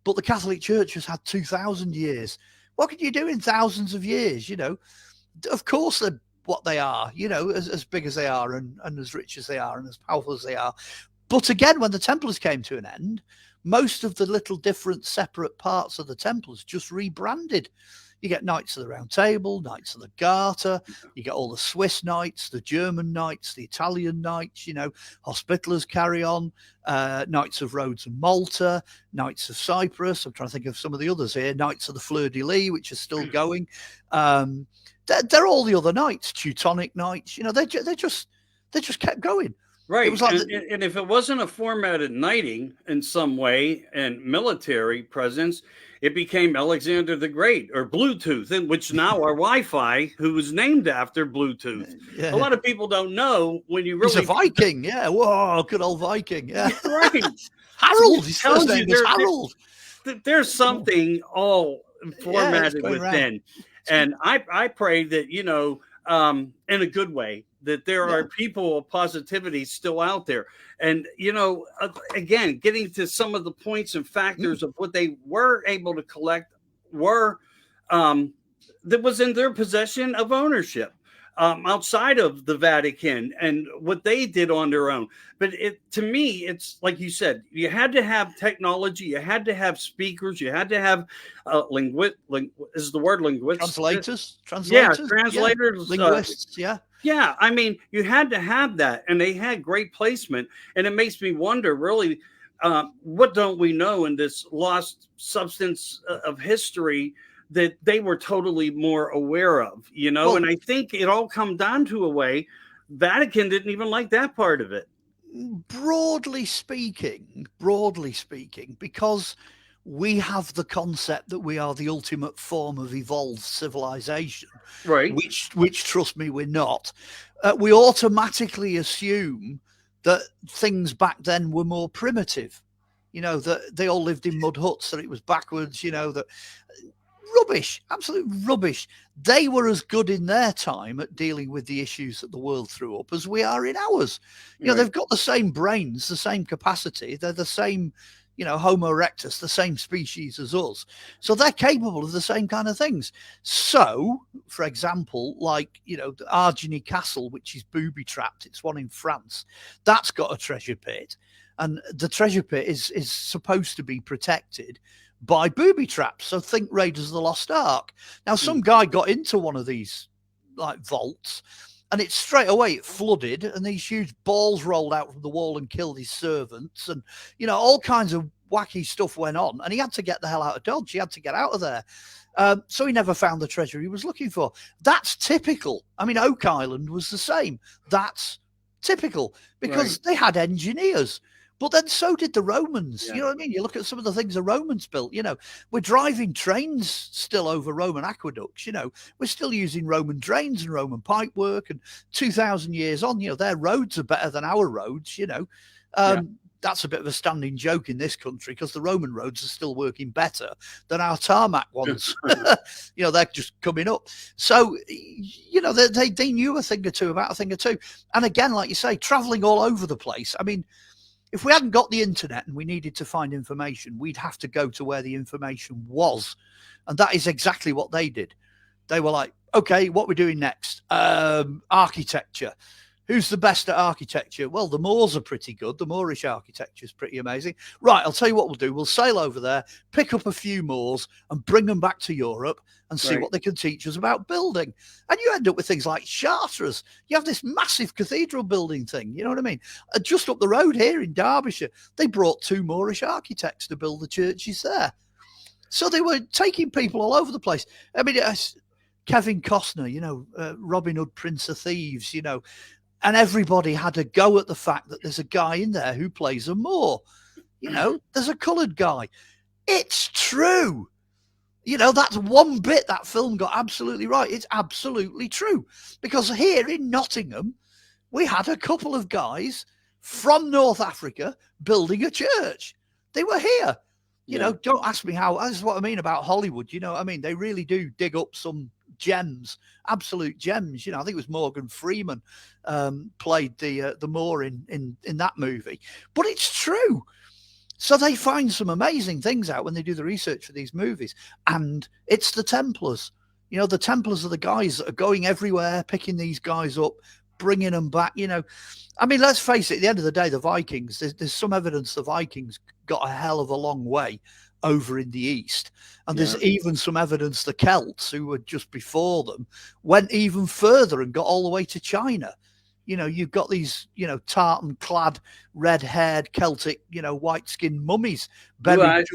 but the Catholic Church has had 2,000 years. What can you do in thousands of years? You know, of course they're what they are, you know, as big as they are and as rich as they are and as powerful as they are. But again, when the Templars came to an end, most of the little different separate parts of the Templars just rebranded. You get Knights of the Round Table, Knights of the Garter, you get all the Swiss Knights, the German Knights, the Italian Knights, you know, Hospitallers carry on, Knights of Rhodes and Malta, Knights of Cyprus. I'm trying to think of some of the others here, Knights of the Fleur-de-Lis, which are still going. They're all the other knights, Teutonic Knights, you know, they just kept going. Right. It was like and if it wasn't a formatted knighting in some way and military presence, it became Alexander the Great or Bluetooth, which now our Wi-Fi, who was named after Bluetooth. A lot of people don't know when you really. He's a Viking, yeah. Whoa, good old Viking, yeah. Right. Harold, his first name was Harold. There's something all formatted within. And I pray that, you know, in a good way, that there are people of positivity still out there. And, you know, again, getting to some of the points and factors of what they were able to collect that was in their possession of ownership outside of the Vatican and what they did on their own. But to me, it's like you said, you had to have technology, you had to have speakers, you had to have is the word linguist? Translators. Yeah, translators. Linguists, Yeah, I mean, you had to have that, and they had great placement. And it makes me wonder, really, what don't we know in this lost substance of history that they were totally more aware of, you know? Well, and I think it all come down to a way, Vatican didn't even like that part of it. Broadly speaking, because we have the concept that we are the ultimate form of evolved civilization, right? Which trust me, we're not. We automatically assume that things back then were more primitive. You know, that they all lived in mud huts, that it was backwards. You know, that rubbish, absolute rubbish. They were as good in their time at dealing with the issues that the world threw up as we are in ours. You know, they've got the same brains, the same capacity. They're the same, you know, Homo erectus, the same species as us. So they're capable of the same kind of things. So, for example, like, you know, the Argeny Castle, which is booby-trapped, it's one in France, that's got a treasure pit. And the treasure pit is supposed to be protected by booby traps. So think Raiders of the Lost Ark. Now, some guy got into one of these like vaults, and it straight away it flooded, and these huge balls rolled out from the wall and killed his servants, and you know, all kinds of wacky stuff went on, and he had to get the hell out of Dodge. He had to get out of there. So he never found the treasure he was looking for. That's typical. I mean, Oak Island was the same. That's typical because they had engineers. But then so did the Romans. Yeah. You know what I mean? You look at some of the things the Romans built. We're driving trains still over Roman aqueducts. We're still using Roman drains and Roman pipework. And 2,000 years on, their roads are better than our roads. That's a bit of a standing joke in this country because the Roman roads are still working better than our tarmac ones. They're just coming up. So, they knew a thing or two about a thing or two. And again, like you say, traveling all over the place. I mean, if we hadn't got the internet and we needed to find information, we'd have to go to where the information was. And that is exactly what they did. They were like, okay, what we're doing next? Architecture. Who's the best at architecture? Well, the Moors are pretty good. The Moorish architecture is pretty amazing. Right, I'll tell you what we'll do. We'll sail over there, pick up a few Moors and bring them back to Europe and see what they can teach us about building. And you end up with things like Chartres. You have this massive cathedral building thing. You know what I mean? Just up the road here in Derbyshire, they brought 2 Moorish architects to build the churches there. So they were taking people all over the place. I mean, Kevin Costner, Robin Hood, Prince of Thieves, and everybody had a go at the fact that there's a guy in there who plays a Moor. There's a coloured guy. It's true. That's one bit that film got absolutely right. It's absolutely true. Because here in Nottingham, we had a couple of guys from North Africa building a church. They were here. Don't ask me how. That's what I mean about Hollywood. They really do dig up some gems, absolute gems. I think it was Morgan Freeman played the Moor in that movie. But it's true. So they find some amazing things out when they do the research for these movies. And it's the Templars. The Templars are the guys that are going everywhere, picking these guys up, bringing them back. Let's face it, at the end of the day, the Vikings, there's some evidence the Vikings got a hell of a long way over in the east. And there's even some evidence the Celts, who were just before them, went even further and got all the way to China. You've got these, tartan-clad, red-haired Celtic, white-skinned mummies buried.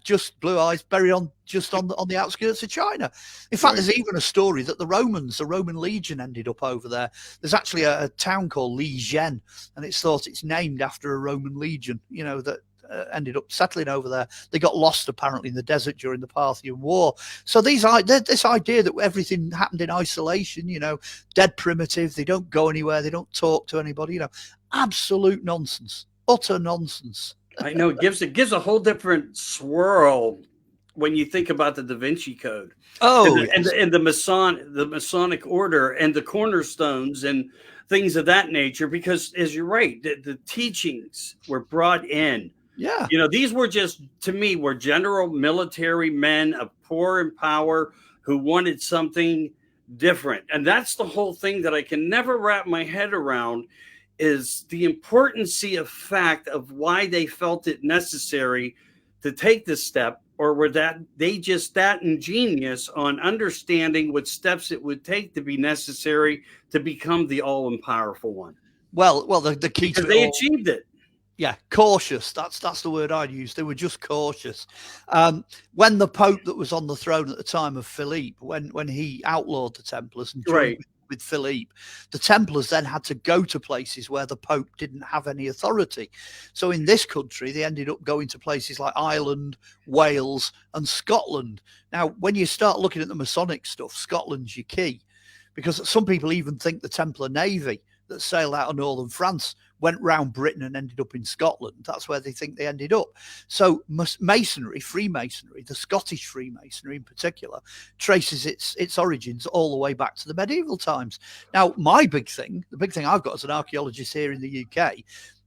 Just blue eyes buried on the outskirts of China. In fact, there's even a story that the Roman Legion ended up over there. There's actually a town called Legion, and it's thought it's named after a Roman legion, that ended up settling over there. They got lost apparently in the desert during the Parthian War. So this idea that everything happened in isolation, dead primitive, they don't go anywhere, they don't talk to anybody, absolute nonsense, utter nonsense. I know it gives a whole different swirl when you think about the Da Vinci Code. And the Masonic order and the cornerstones and things of that nature, because as you're right, the teachings were brought in. Yeah. These were to me, general military men of poor and power who wanted something different. And that's the whole thing that I can never wrap my head around, is the importance of fact of why they felt it necessary to take this step, or were they just that ingenious on understanding what steps it would take to be necessary to become the all-powerful one. Well, the key to they achieved it. Yeah, cautious. That's the word I'd use. They were just cautious. When the Pope that was on the throne at the time of Philippe, when he outlawed the Templars and joined with Philippe, the Templars then had to go to places where the Pope didn't have any authority. So in this country, they ended up going to places like Ireland, Wales, and Scotland. Now, when you start looking at the Masonic stuff, Scotland's your key, because some people even think the Templar Navy that sailed out of northern France went round Britain and ended up in Scotland. That's where they think they ended up. So Masonry, Freemasonry, the Scottish Freemasonry in particular, traces its origins all the way back to the medieval times. Now, the big thing I've got as an archaeologist here in the UK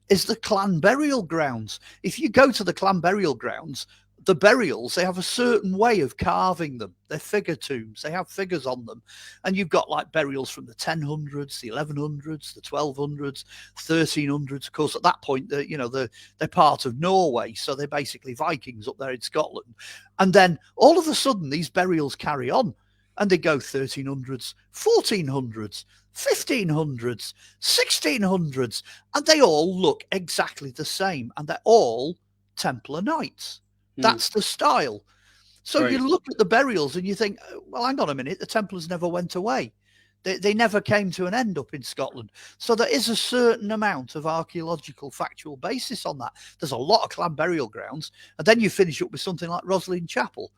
is the clan burial grounds. If you go to the clan burial grounds, the burials, they have a certain way of carving them. They're figure tombs. They have figures on them. And you've got like burials from the 1000s, the 1100s, the 1200s, 1300s. Of course, at that point, they're part of Norway. So they're basically Vikings up there in Scotland. And then all of a sudden, these burials carry on. And they go 1300s, 1400s, 1500s, 1600s. And they all look exactly the same. And they're all Templar Knights. That's the style. So you look at the burials and you think, well, hang on a minute, the Templars never went away. They never came to an end up in Scotland. So there is a certain amount of archaeological factual basis on that. There's a lot of clan burial grounds. And then you finish up with something like Rosslyn Chapel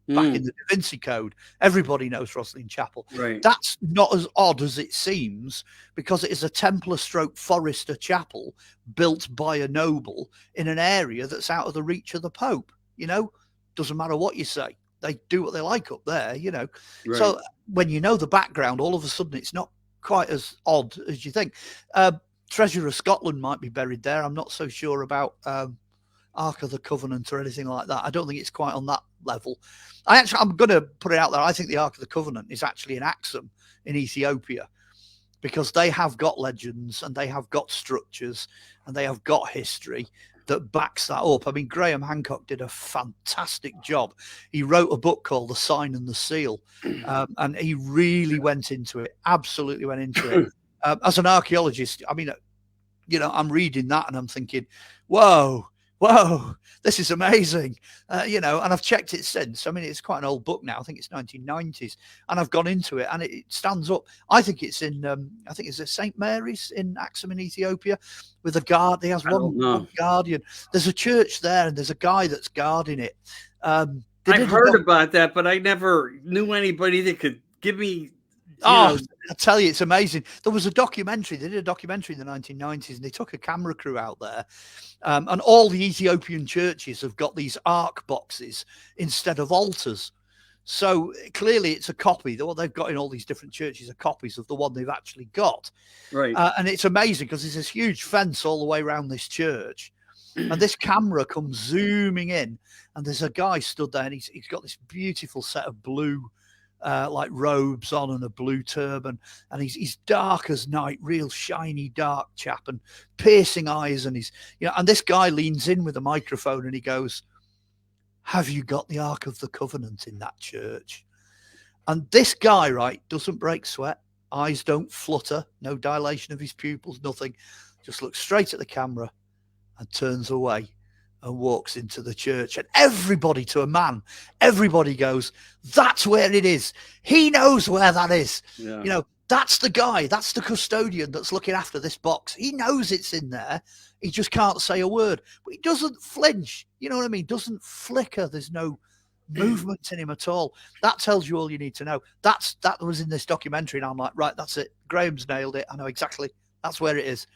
back in the Da Vinci Code. Everybody knows Rosslyn Chapel. Right. That's not as odd as it seems, because it is a Templar stroke Forester chapel built by a noble in an area that's out of the reach of the Pope. You know, doesn't matter what you say. They do what they like up there, you know. Right. So when you know the background, all of a sudden it's not quite as odd as you think. Treasure of Scotland might be buried there. I'm not so sure about Ark of the Covenant or anything like that. I don't think it's quite on that level. I'm going to put it out there. I think the Ark of the Covenant is actually in Axum in Ethiopia, because they have got legends and they have got structures and they have got history that backs that up. I mean, Graham Hancock did a fantastic job. He wrote a book called The Sign and the Seal, and he really went into it, absolutely went into it. As an archaeologist, I mean, you know, I'm reading that and I'm thinking, whoa, this is amazing. You know, and I've checked it since. I mean, it's quite an old book now. I think it's 1990s, and I've gone into it, and it stands up. I think it's in, I think it's at St. Mary's in Axum in Ethiopia, with a guard. He has one guardian. There's a church there, and there's a guy that's guarding it. I've heard about that, but I never knew anybody that could give me. I tell you, it's amazing. There was a documentary. They did a documentary in the 1990s, and they took a camera crew out there. And all the Ethiopian churches have got these ark boxes instead of altars. So clearly it's a copy. What they've got in all these different churches are copies of the one they've actually got. Right. And it's amazing because there's this huge fence all the way around this church. And this camera comes zooming in, and there's a guy stood there, and he's got this beautiful set of blue like robes on and a blue turban, and he's dark as night, real shiny dark chap, and piercing eyes, and he's, you know, and this guy leans in with a microphone and he goes, "Have you got the Ark of the Covenant in that church?" And this guy, right, doesn't break sweat, eyes don't flutter, no dilation of his pupils, nothing, just looks straight at the camera and turns away and walks into the church. And everybody, to a man, everybody goes, "That's where it is. He knows where that is." Yeah. You know, that's the guy, that's the custodian that's looking after this box. He knows it's in there. He just can't say a word, but he doesn't flinch. You know what I mean? Doesn't flicker. There's no movement in him at all. That tells you all you need to know. That was in this documentary, and I'm like, right, that's it. Graham's nailed it. I know exactly. That's where it is.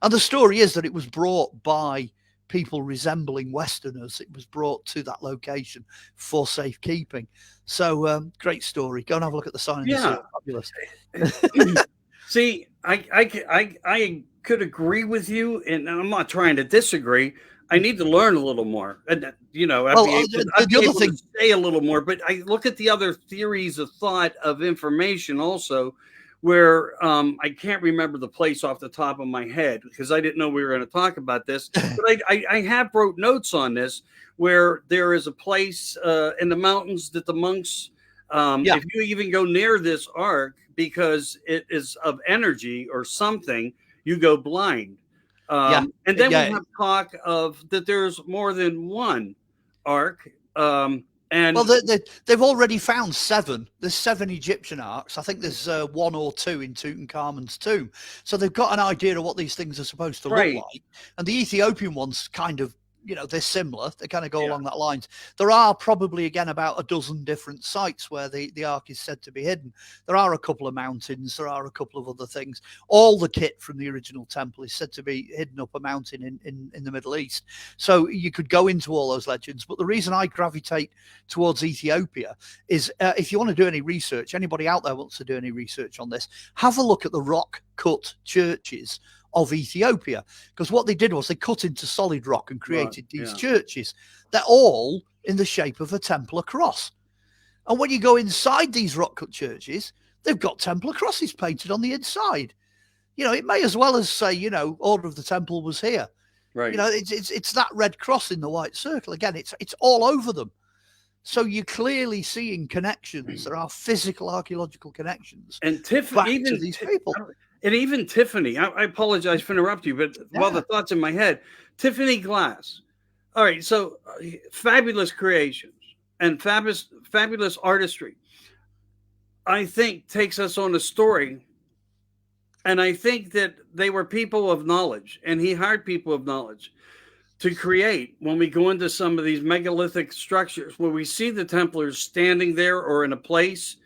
And the story is that it was brought by people resembling Westerners. It was brought to that location for safekeeping. So great story. Go and have a look at the sign. Yeah. Fabulous. See, I could agree with you, and I'm not trying to disagree. I need to learn a little more, and you know, I'd be able to say a little more. But I look at the other theories of thought of information also, where I can't remember the place off the top of my head because I didn't know we were going to talk about this. But I have wrote notes on this where there is a place in the mountains that the monks, if you even go near this ark because it is of energy or something, you go blind. And then we have talk of that there's more than one ark. And well, they've already found 7. There's 7 Egyptian arks. I think there's 1 or 2 in Tutankhamun's tomb. So they've got an idea of what these things are supposed to look like. And the Ethiopian ones kind of, you know, they're similar. They kind of go along that lines. There are probably, again, about a dozen different sites where the ark is said to be hidden. There are a couple of mountains. There are a couple of other things. All the kit from the original temple is said to be hidden up a mountain in the Middle East. So you could go into all those legends. But the reason I gravitate towards Ethiopia is if you want to do any research, anybody out there wants to do any research on this, have a look at the rock-cut churches of Ethiopia, because what they did was they cut into solid rock and created these churches. They're all in the shape of a Templar cross. And when you go inside these rock cut churches, they've got Templar crosses painted on the inside. You know, it may as well as say, you know, Order of the Temple was here. Right. You know, it's that red cross in the white circle. Again, it's all over them. So you're clearly seeing connections. There are physical archaeological connections. And even to these people. And even Tiffany, I apologize for interrupting you, but while the thoughts in my head, Tiffany Glass. All right, so fabulous creations and fabulous artistry. I think takes us on a story. And I think that they were people of knowledge, and he hired people of knowledge to create. When we go into some of these megalithic structures where we see the Templars standing there or in a place,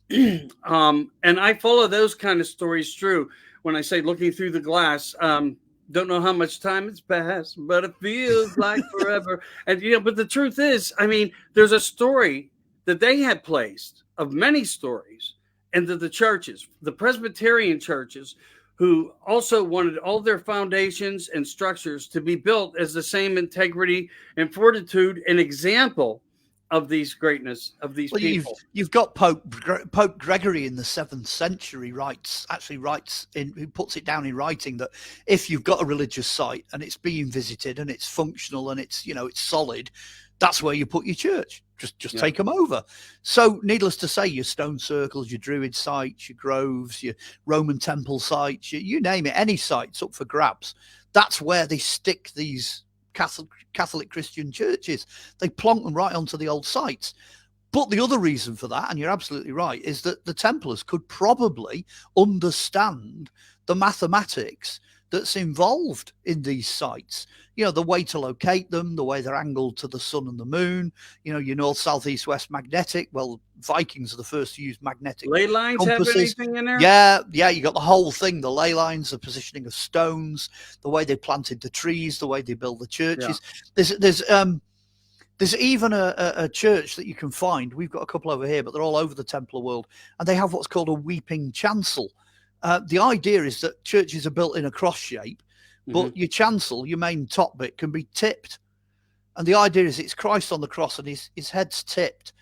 and I follow those kind of stories through. When I say looking through the glass, don't know how much time it's passed, but it feels like forever. And but the truth is, I mean, there's a story that they had placed of many stories into the churches, the Presbyterian churches, who also wanted all their foundations and structures to be built as the same integrity and fortitude and example of these greatness of these people. You've got Pope Gregory in the 7th century writes in, who puts it down in writing, that if you've got a religious site and it's being visited and it's functional and it's it's solid, that's where you put your church. Just take them over. So needless to say, your stone circles, your Druid sites, your groves, your Roman temple sites, you name it, any site's up for grabs. That's where they stick these Catholic Christian churches. They plonk them right onto the old sites. But the other reason for that, and you're absolutely right, is that the Templars could probably understand the mathematics that's involved in these sites. The way to locate them, the way they're angled to the sun and the moon, your north, south, east, west magnetic. Well, Vikings are the first to use magnetic ley lines. compasses. Have anything in there? Yeah, you got the whole thing, the ley lines, the positioning of stones, the way they planted the trees, the way they build the churches. Yeah. There's even a church that you can find. We've got a couple over here, but they're all over the Templar world, and they have what's called a weeping chancel. The idea is that churches are built in a cross shape, but your chancel, your main top bit, can be tipped. And the idea is it's Christ on the cross and his head's tipped.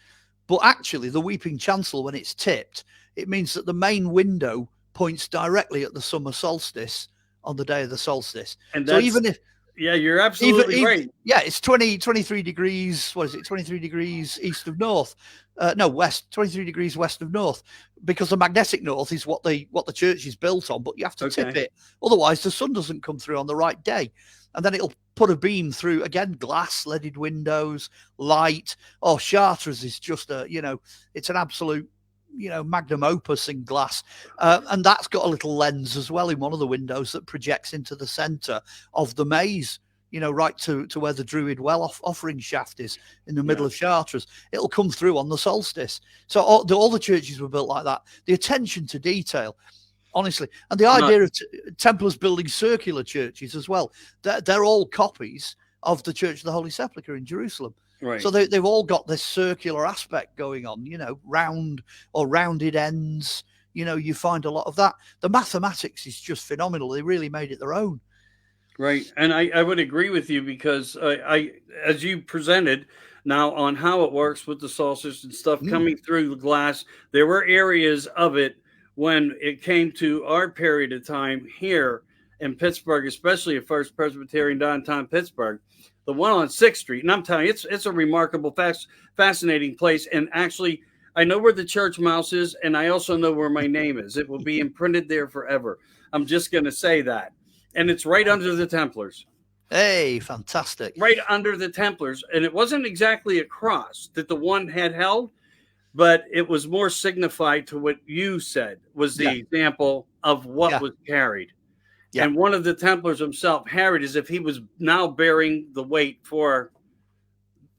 But actually, the weeping chancel, when it's tipped, it means that the main window points directly at the summer solstice on the day of the solstice. And so even if... Yeah, you're absolutely right. Yeah, it's 23 degrees. What is it? 23 degrees east of north. West. 23 degrees west of north, because the magnetic north is what the church is built on. But you have to tip it, otherwise the sun doesn't come through on the right day, and then it'll put a beam through. Again, glass, leaded windows, light. Oh, Chartres is just it's an absolute magnum opus in glass, and that's got a little lens as well in one of the windows that projects into the center of the maze, right to where the Druid well offering shaft is in the middle of Chartres. It'll come through on the solstice. So all the churches were built like that. The attention to detail, honestly, and the idea of Templars building circular churches as well. They're all copies of the Church of the Holy Sepulchre in Jerusalem. Right. So they've all got this circular aspect going on, round or rounded ends. You find a lot of that. The mathematics is just phenomenal. They really made it their own. Right. And I would agree with you, because I as you presented now on how it works with the solstice and stuff coming through the glass, there were areas of it when it came to our period of time here in Pittsburgh, especially at First Presbyterian downtown Pittsburgh, the one on 6th Street. And I'm telling you, it's a remarkable, fascinating place. And actually, I know where the church mouse is, and I also know where my name is. It will be imprinted there forever. I'm just going to say that. And it's right under the Templars. Hey, fantastic. Right under the Templars. And it wasn't exactly a cross that the one had held, but it was more signified to what you said was the example of what was carried. Yeah. And one of the Templars himself, Harried, as if he was now bearing the weight for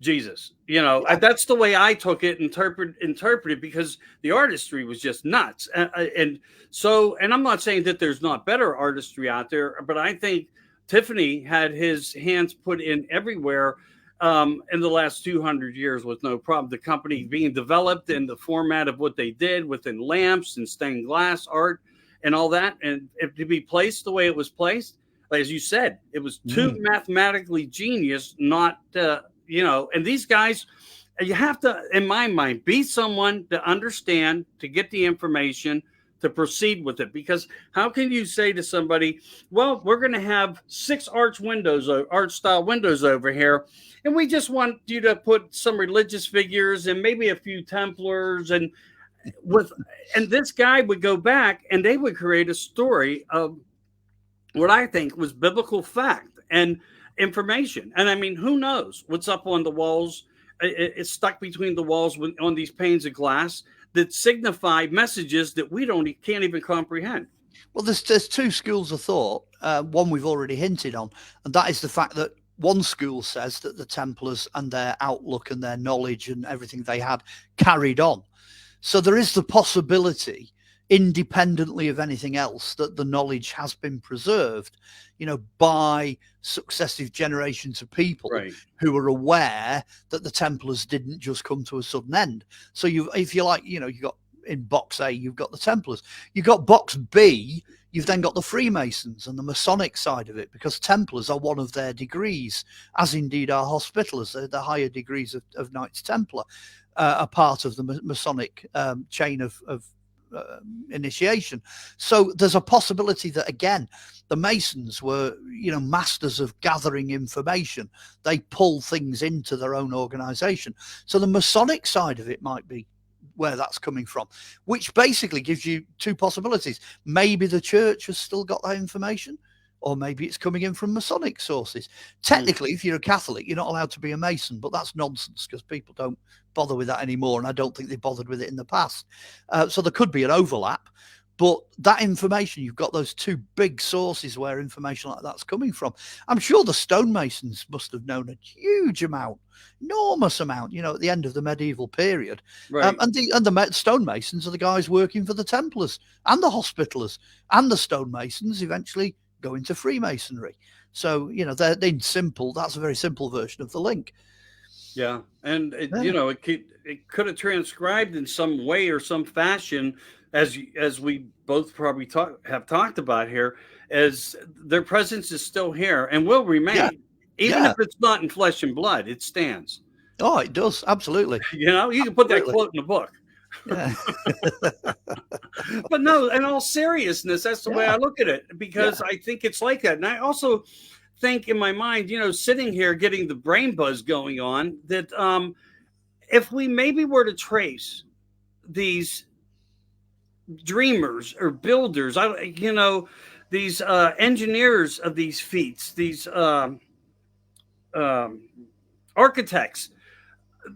Jesus. That's the way I took it, interpreted, because the artistry was just nuts. And I'm not saying that there's not better artistry out there, but I think Tiffany had his hands put in everywhere in the last 200 years with no problem. The company being developed in the format of what they did within lamps and stained glass art and all that, and to be placed the way it was placed, as you said, it was too mathematically genius, not, and these guys, you have to, in my mind, be someone to understand, to get the information, to proceed with it. Because how can you say to somebody, well, we're going to have 6 arch style windows over here, and we just want you to put some religious figures and maybe a few Templars, and this guy would go back and they would create a story of what I think was biblical fact and information. And I mean, who knows what's up on the walls it's stuck between the walls on these panes of glass that signify messages that we can't even comprehend. Well, there's two schools of thought. One we've already hinted on, and that is the fact that one school says that the Templars and their outlook and their knowledge and everything they had carried on. So there is the possibility, independently of anything else, that the knowledge has been preserved, by successive generations of people who were aware that the Templars didn't just come to a sudden end. So if you like, you've got in box A, you've got the Templars. You've got box B, you've then got the Freemasons and the Masonic side of it, because Templars are one of their degrees, as indeed are Hospitallers. They're the higher degrees of Knights Templar, a part of the Masonic chain of initiation. So there's a possibility that, again, the Masons were, masters of gathering information. They pull things into their own organization. So the Masonic side of it might be where that's coming from, which basically gives you two possibilities. Maybe the church has still got that information, or maybe it's coming in from Masonic sources. Technically, if you're a Catholic, you're not allowed to be a Mason, but that's nonsense because people don't bother with that anymore, and I don't think they bothered with it in the past. So there could be an overlap, but that information, you've got those two big sources where information like that's coming from. I'm sure the stonemasons must have known a huge amount, enormous amount, at the end of the medieval period. Right. And the stonemasons are the guys working for the Templars and the Hospitallers, and the stonemasons eventually go into Freemasonry. So, they're in simple. That's a very simple version of the link. Yeah, and it could have transcribed in some way or some fashion, as we both probably have talked about here, as their presence is still here and will remain, even if it's not in flesh and blood. It stands. Oh, it does, absolutely. You can put that quote in the book. Yeah. But no, in all seriousness, that's the way I look at it, because I think it's like that. And I also think in my mind, sitting here getting the brain buzz going on, that if we maybe were to trace these dreamers or builders, these engineers of these feats, these architects,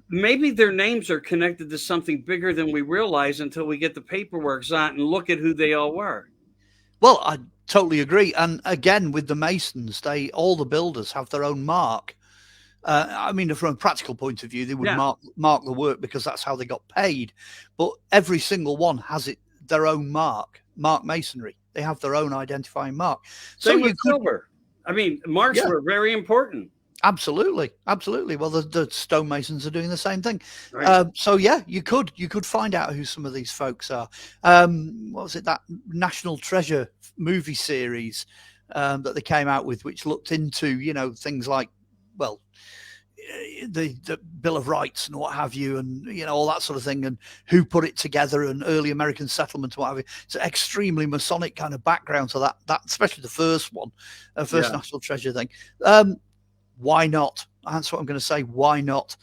maybe their names are connected to something bigger than we realize until we get the paperwork out and look at who they all were. Well, I totally agree. And again, with the Masons, all the builders have their own mark. I mean, from a practical point of view, they would mark the work because that's how they got paid. But every single one has their own mark masonry. They have their own identifying mark. So you silver. I mean, marks were very important. Absolutely. Well, the stonemasons are doing the same thing. Right. So you could find out who some of these folks are. What was it, that National Treasure movie series that they came out with, which looked into things like, well, the Bill of Rights and what have you, and all that sort of thing, and who put it together, and early American settlement and what have you. It's an extremely Masonic kind of background to that especially the first one, National Treasure thing. Why not? That's what I'm going to say. Why not?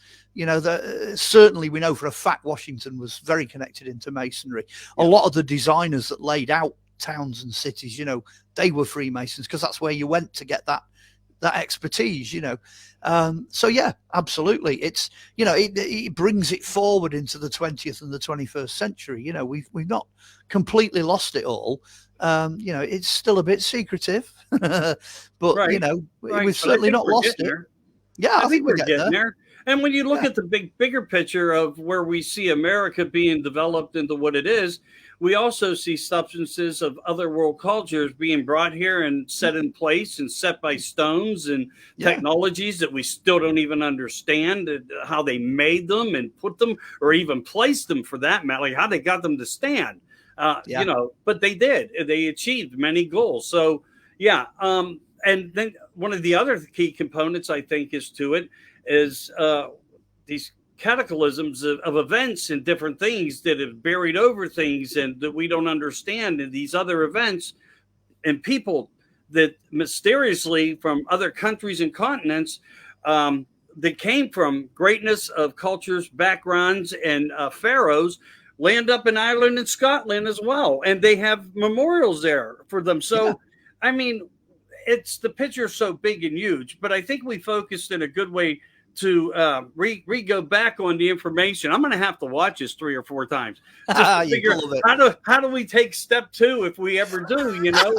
Certainly we know for a fact Washington was very connected into Masonry. A lot of the designers that laid out towns and cities, they were Freemasons, because that's where you went to get that expertise, so yeah, absolutely. It's it brings it forward into the 20th and the 21st century. We've not completely lost it all. It's still a bit secretive, but we've certainly not lost it. Yeah, I think we're getting there. And when you look at the bigger picture of where we see America being developed into what it is, we also see substances of other world cultures being brought here and set in place and set by stones and technologies that we still don't even understand how they made them and put them, or even placed them for that matter, like how they got them to stand. But they did. They achieved many goals. So, and then one of the other key components, I think, is these cataclysms of events and different things that have buried over things and that we don't understand, and these other events and people that mysteriously from other countries and continents that came from greatness of cultures, backgrounds, and pharaohs land up in Ireland and Scotland as well. And they have memorials there for them. So, I mean, the picture is so big and huge, but I think we focused in a good way to go back on the information. I'm going to have to watch this 3 or 4 times just to figure how do we take step 2 if we ever do, you know.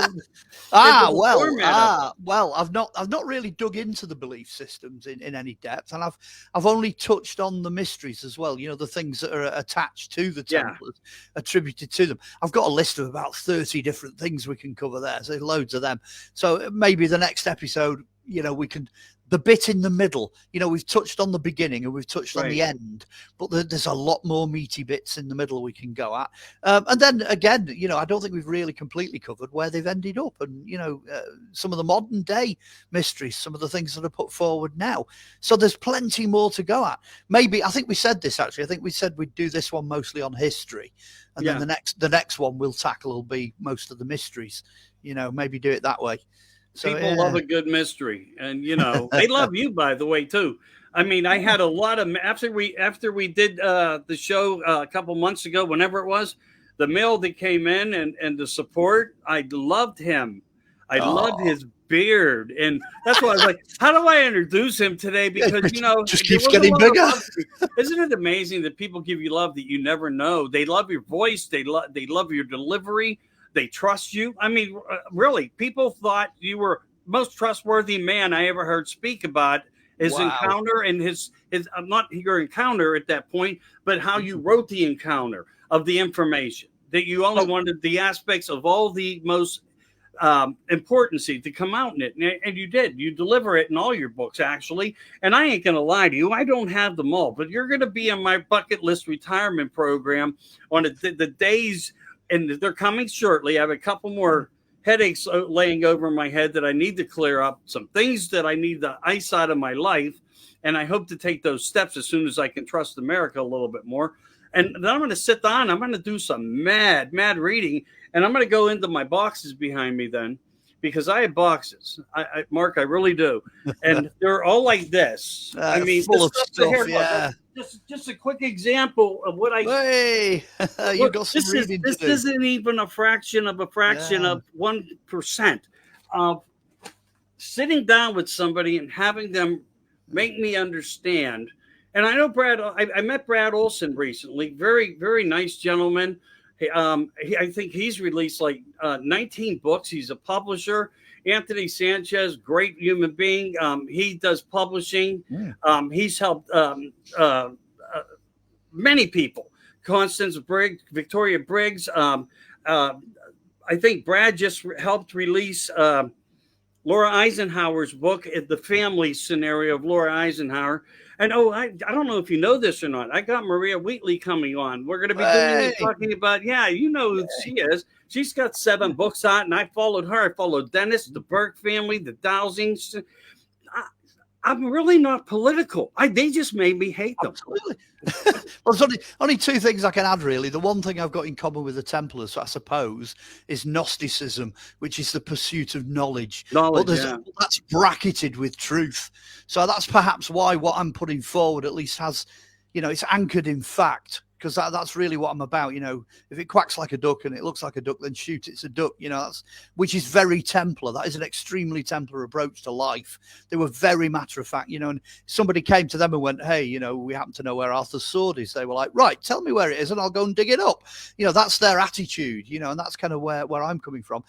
Well, I've not really dug into the belief systems in any depth, and I've only touched on the mysteries as well, you know, the things that are attached to the Templars, attributed to them. I've got a list of about 30 different things we can cover there, so loads of them. So maybe the next episode, you know, we can, the bit in the middle, you know, we've touched on the beginning and we've touched on the end, but there's a lot more meaty bits in the middle we can go at. And then again, you know, I don't think we've really completely covered where they've ended up, and, you know, some of the modern day mysteries, some of the things that are put forward now. So there's plenty more to go at. Maybe, I think we said this actually, I think we said we'd do this one mostly on history, and then the next one we'll tackle will be most of the mysteries, you know, maybe do it that way. So, people love a good mystery, and, you know, they love you, by the way, too. I mean, I had a lot of, after we did the show a couple months ago, whenever it was, the mail that came in and the support, I loved him. I loved his beard, and that's why I was like, how do I introduce him today? Because, you know, just keeps getting bigger. Isn't it amazing that people give you love that you never know? They love your voice. They love your delivery. They trust you. I mean, really, people thought you were most trustworthy man I ever heard speak about his encounter and his not your encounter at that point, but how you wrote the encounter of the information, that you only wanted the aspects of all the most importancy to come out in it. And you did. You deliver it in all your books, actually. And I ain't going to lie to you. I don't have them all, but you're going to be in my bucket list retirement program on the days, and they're coming shortly. I have a couple more headaches laying over my head that I need to clear up, some things that I need to ice out of my life. And I hope to take those steps as soon as I can trust America a little bit more. And then I'm going to sit down. I'm going to do some mad reading. And I'm going to go into my boxes behind me then, because I have boxes. Mark, I really do. And they're all like this. I mean, full of stuff, yeah. Just a quick example of what I. Hey, you got some reading to do. This isn't even a fraction of 1% of sitting down with somebody and having them make me understand. And I know Brad. I met Brad Olson recently. Very, very nice gentleman. I think he's released like 19 books. He's a publisher. Anthony Sanchez, great human being. He does publishing. He's helped many people. Constance Briggs, Victoria Briggs. I think Brad just helped release Laura Eisenhower's book, The Family Scenario of Laura Eisenhower. And I don't know if you know this or not. I got Maria Wheatley coming on. We're going to be talking about, you know who she is. She's got 7 books out, and I followed her. I followed Dennis, the Burke family, the Dowsings. I'm really not political. They just made me hate them. Absolutely. Well, there's only 2 things I can add, really. The one thing I've got in common with the Templars, I suppose, is Gnosticism, which is the pursuit of knowledge. That's bracketed with truth. So that's perhaps why what I'm putting forward at least has, you know, it's anchored in fact. Because that's really what I'm about, you know. If it quacks like a duck and it looks like a duck, then shoot, it's a duck, you know. Which is very Templar. That is an extremely Templar approach to life. They were very matter of fact, you know. And somebody came to them and went, "Hey, you know, we happen to know where Arthur's sword is." They were like, "Right, tell me where it is, and I'll go and dig it up." You know, that's their attitude, you know, and that's kind of where I'm coming from.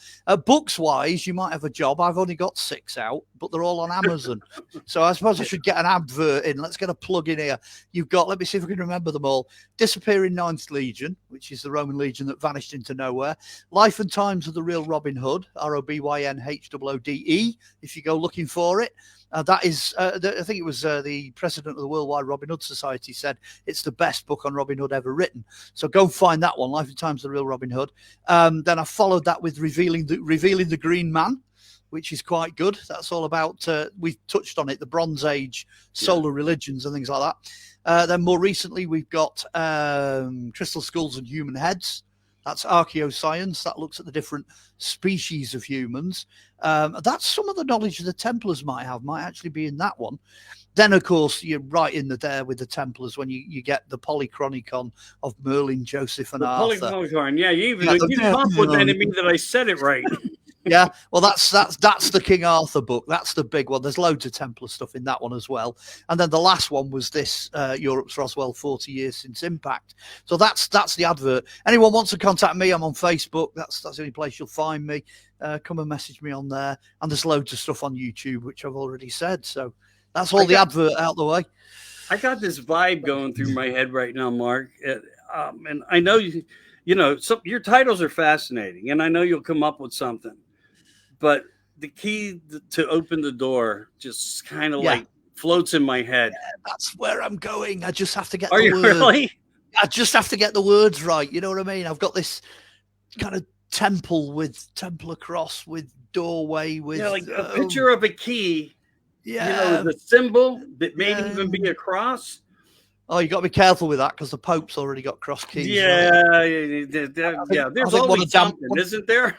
Books wise, you might have a job. I've only got 6 out, but they're all on Amazon. So I suppose I should get an advert in. Let's get a plug in here. You've got, let me see if I can remember them all. Disappearing Ninth Legion, which is the Roman legion that vanished into nowhere. Life and Times of the Real Robin Hood, ROBYNHOODE, if you go looking for it. That is, I think it was the president of the Worldwide Robin Hood Society said it's the best book on Robin Hood ever written. So go find that one, Life and Times of the Real Robin Hood. Then I followed that with Revealing the Green Man, which is quite good. That's all about, we've touched on it, the Bronze Age, solar religions and things like that. Then more recently, we've got Crystal Skulls and Human Heads. That's archaeoscience. That looks at the different species of humans. That's some of the knowledge the Templars might actually be in that one. Then, of course, you're right in there with the Templars when you get the Polychronicon of Merlin, Joseph, and Arthur. Polychronicon, yeah. You complimented me that I said it right. Yeah, well, that's the King Arthur book. That's the big one. There's loads of Templar stuff in that one as well. And then the last one was this Europe's Roswell 40 years since impact. So that's the advert. Anyone wants to contact me, I'm on Facebook. That's the only place you'll find me. Come and message me on there. And there's loads of stuff on YouTube, which I've already said. So that's all the advert out the way. I got this vibe going through my head right now, Mark, and I know your titles are fascinating, and I know you'll come up with something. But the key to open the door just kind of like floats in my head. Yeah, that's where I'm going. I just have to get the words. Really? I just have to get the words right. You know what I mean? I've got this kind of temple with Templar cross, with doorway, with like a picture of a key. Yeah. The symbol that may even be a cross. Oh, you got to be careful with that because the Pope's already got cross keys. Yeah. There's always something, isn't there?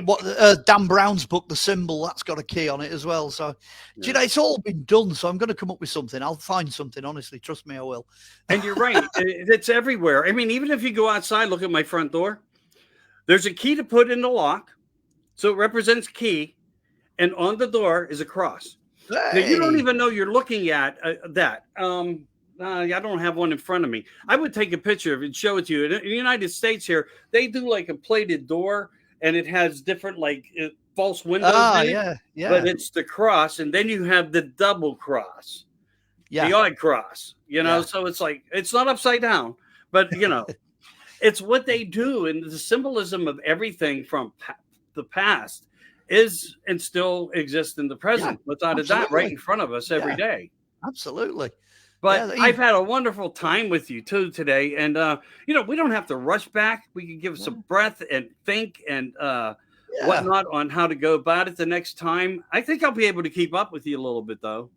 What Dan Brown's book, The Symbol, that's got a key on it as well. So, you know, it's all been done. So I'm going to come up with something. I'll find something. Honestly, trust me, I will. And you're right. It's everywhere. I mean, even if you go outside, look at my front door. There's a key to put in the lock, so it represents key, and on the door is a cross. Hey. Now, you don't even know you're looking at that. I don't have one in front of me. I would take a picture of it and show it to you. In the United States here, they do like a plated door. And it has different false windows. Yeah. But it's the cross, and then you have the double cross, the odd cross. So it's like it's not upside down, but it's what they do, and the symbolism of everything from the past is and still exists in the present, without a doubt, right in front of us every day. Absolutely. But I've had a wonderful time with you too today, and we don't have to rush back. We can give some breath and think and whatnot on how to go about it the next time. I think I'll be able to keep up with you a little bit, though.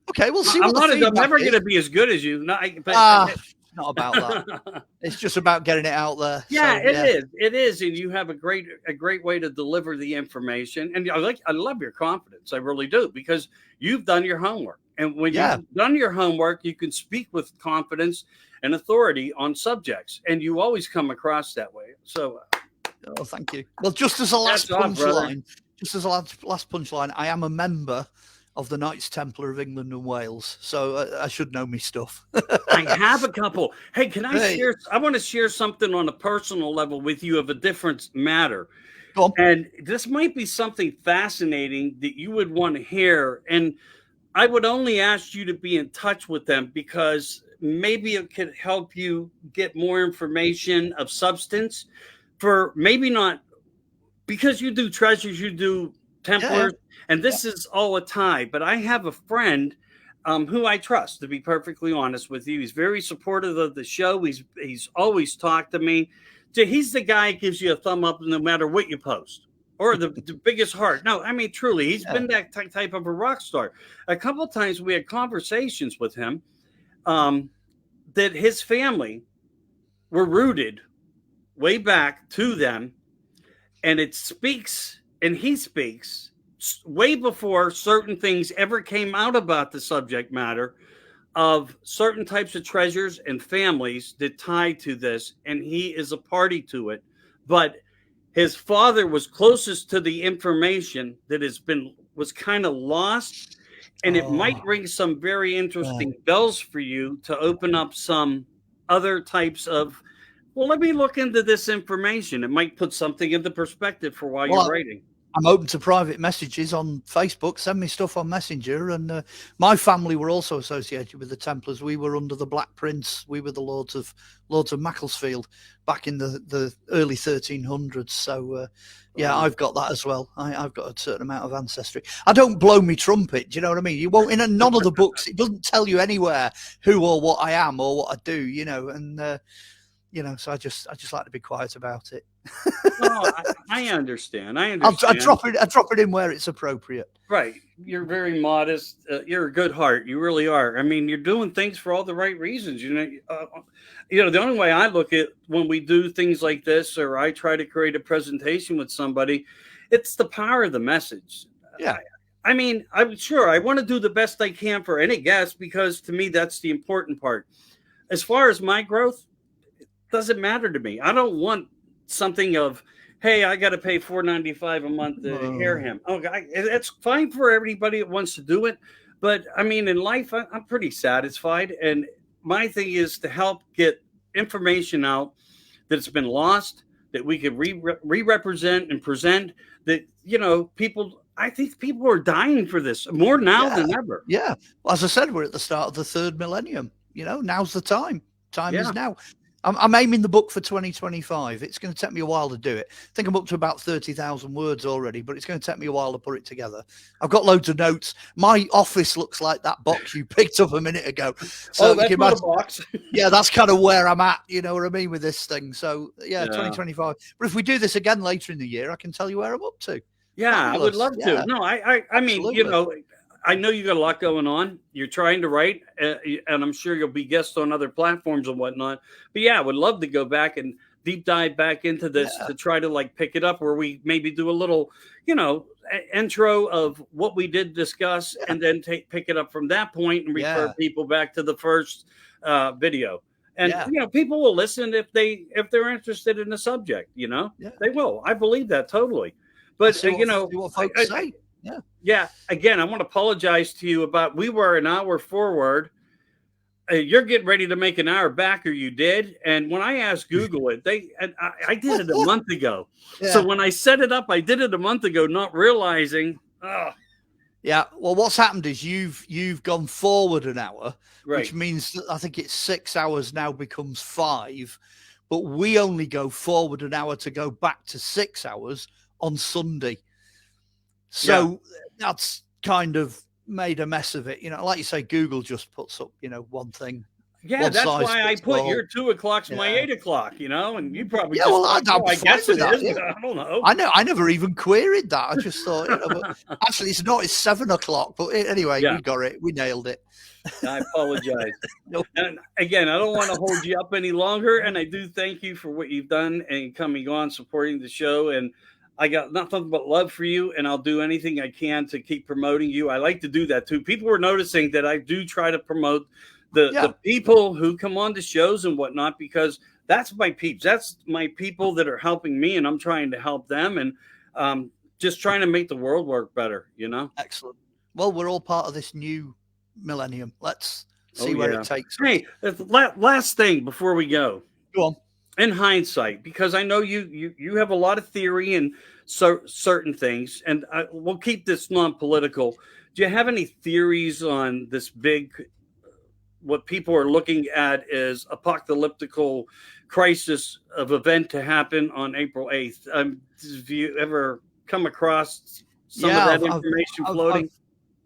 Okay, we'll see. I'm never going to be as good as you. Not about that. It's just about getting it out there. Yeah, it is, and you have a great way to deliver the information. And I love your confidence. I really do, because you've done your homework. And when you've done your homework, you can speak with confidence and authority on subjects, and you always come across that way. So, thank you. Well, just as a last punchline, I am a member of the Knights Templar of England and Wales, so I should know me stuff. I have a couple. Hey, can I share? I want to share something on a personal level with you of a different matter. And this might be something fascinating that you would want to hear. And I would only ask you to be in touch with them because maybe it could help you get more information of substance for maybe not because you do treasures, you do Templars, and this is all a tie. But I have a friend who I trust, to be perfectly honest with you. He's very supportive of the show. He's always talked to me. So he's the guy who gives you a thumb up no matter what you post. Or the biggest heart. No, I mean, truly, he's been that type of a rock star. A couple of times we had conversations with him that his family were rooted way back to them. And he speaks way before certain things ever came out about the subject matter of certain types of treasures and families that tie to this. And he is a party to it. But his father was closest to the information that was kind of lost, and it might ring some very interesting bells for you to open up some other types of. Well, let me look into this information. It might put something into perspective for while you're writing. I'm open to private messages on Facebook. Send me stuff on Messenger. And my family were also associated with the Templars. We were under the Black Prince. We were the Lords of Macclesfield back in the early 1300s. So, I've got that as well. I've got a certain amount of ancestry. I don't blow me trumpet. Do you know what I mean? You won't in none of the books. It doesn't tell you anywhere who or what I am or what I do. So I just like to be quiet about it. I understand. I drop it in where it's appropriate. Right. You're very modest. You're a good heart. You really are. I mean, you're doing things for all the right reasons. The only way I look at when we do things like this, or I try to create a presentation with somebody, it's the power of the message. Yeah. I mean, I'm sure I want to do the best I can for any guest because to me, that's the important part. As far as my growth, it doesn't matter to me. I don't want something of hey, I got to pay $4.95 a month to hear him. Oh, it's fine for everybody that wants to do it, but I mean, in life, I'm pretty satisfied, and my thing is to help get information out that's been lost, that we could re-represent and present. That people. I think people are dying for this more now than ever. Yeah. Well, as I said, we're at the start of the third millennium. Now's the time. Time is now. I'm aiming the book for 2025. It's going to take me a while to do it. I think I'm up to about 30,000 words already, but it's going to take me a while to put it together. I've got loads of notes. My office looks like that box you picked up a minute ago. So that's not a box. Yeah, that's kind of where I'm at. You know what I mean with this thing. So yeah, 2025. But if we do this again later in the year, I can tell you where I'm up to. Yeah, fabulous. I would love to. No, I mean, I know you got a lot going on. You're trying to write, and I'm sure you'll be guests on other platforms and whatnot. But yeah, I would love to go back and deep dive back into this to try to pick it up where we maybe do a little, intro of what we did discuss, and then pick it up from that point and refer people back to the first video. And people will listen if they're interested in the subject. They will. I believe that totally. But what folks say. Yeah. Again, I want to apologize to you about we were an hour forward. You're getting ready to make an hour back, or you did. And when I asked Google it, I did it a month ago. Yeah. So when I set it up, I did it a month ago, not realizing. Yeah. Well, what's happened is you've gone forward an hour, right, which means that I think it's 6 hours now becomes 5, but we only go forward an hour to go back to 6 hours on Sunday. So that's kind of made a mess of it. Like you say, Google just puts up, one thing. Yeah, that's why I put your 2 o'clock's my 8 o'clock, and you probably I guess it is. Yeah. I don't know. I never even queried that. I just thought, but actually it's not, it's 7 o'clock. But anyway, we got it. We nailed it. I apologize. And again, I don't want to hold you up any longer. And I do thank you for what you've done and coming on, supporting the show. And I got nothing but love for you, and I'll do anything I can to keep promoting you. I like to do that too. People are noticing that I do try to promote the people who come on the shows and whatnot, because that's my peeps. That's my people that are helping me, and I'm trying to help them, and just trying to make the world work better, Excellent. Well, we're all part of this new millennium. Let's see where it takes us. Hey, last thing before we go. Go on. In hindsight, because I know you have a lot of theory and certain things, and we'll keep this non-political. Do you have any theories on this big, what people are looking at as apocalyptical crisis of event to happen on April 8th? Have you ever come across some of that information floating?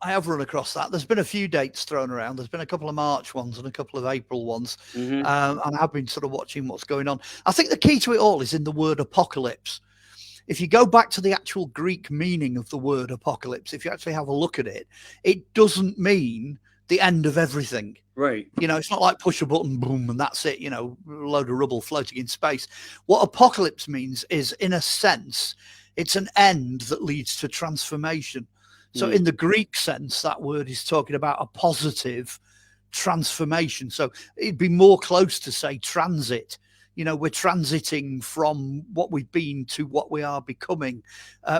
I have run across that. There's been a few dates thrown around. There's been a couple of March ones and a couple of April ones. And I've been sort of watching what's going on. I think the key to it all is in the word apocalypse. If you go back to the actual Greek meaning of the word apocalypse, if you actually have a look at it, it doesn't mean the end of everything. Right. It's not like push a button, boom, and that's it, a load of rubble floating in space. What apocalypse means is, in a sense, it's an end that leads to transformation. So in the Greek sense, that word is talking about a positive transformation. So it'd be more close to say transit. We're transiting from what we've been to what we are becoming,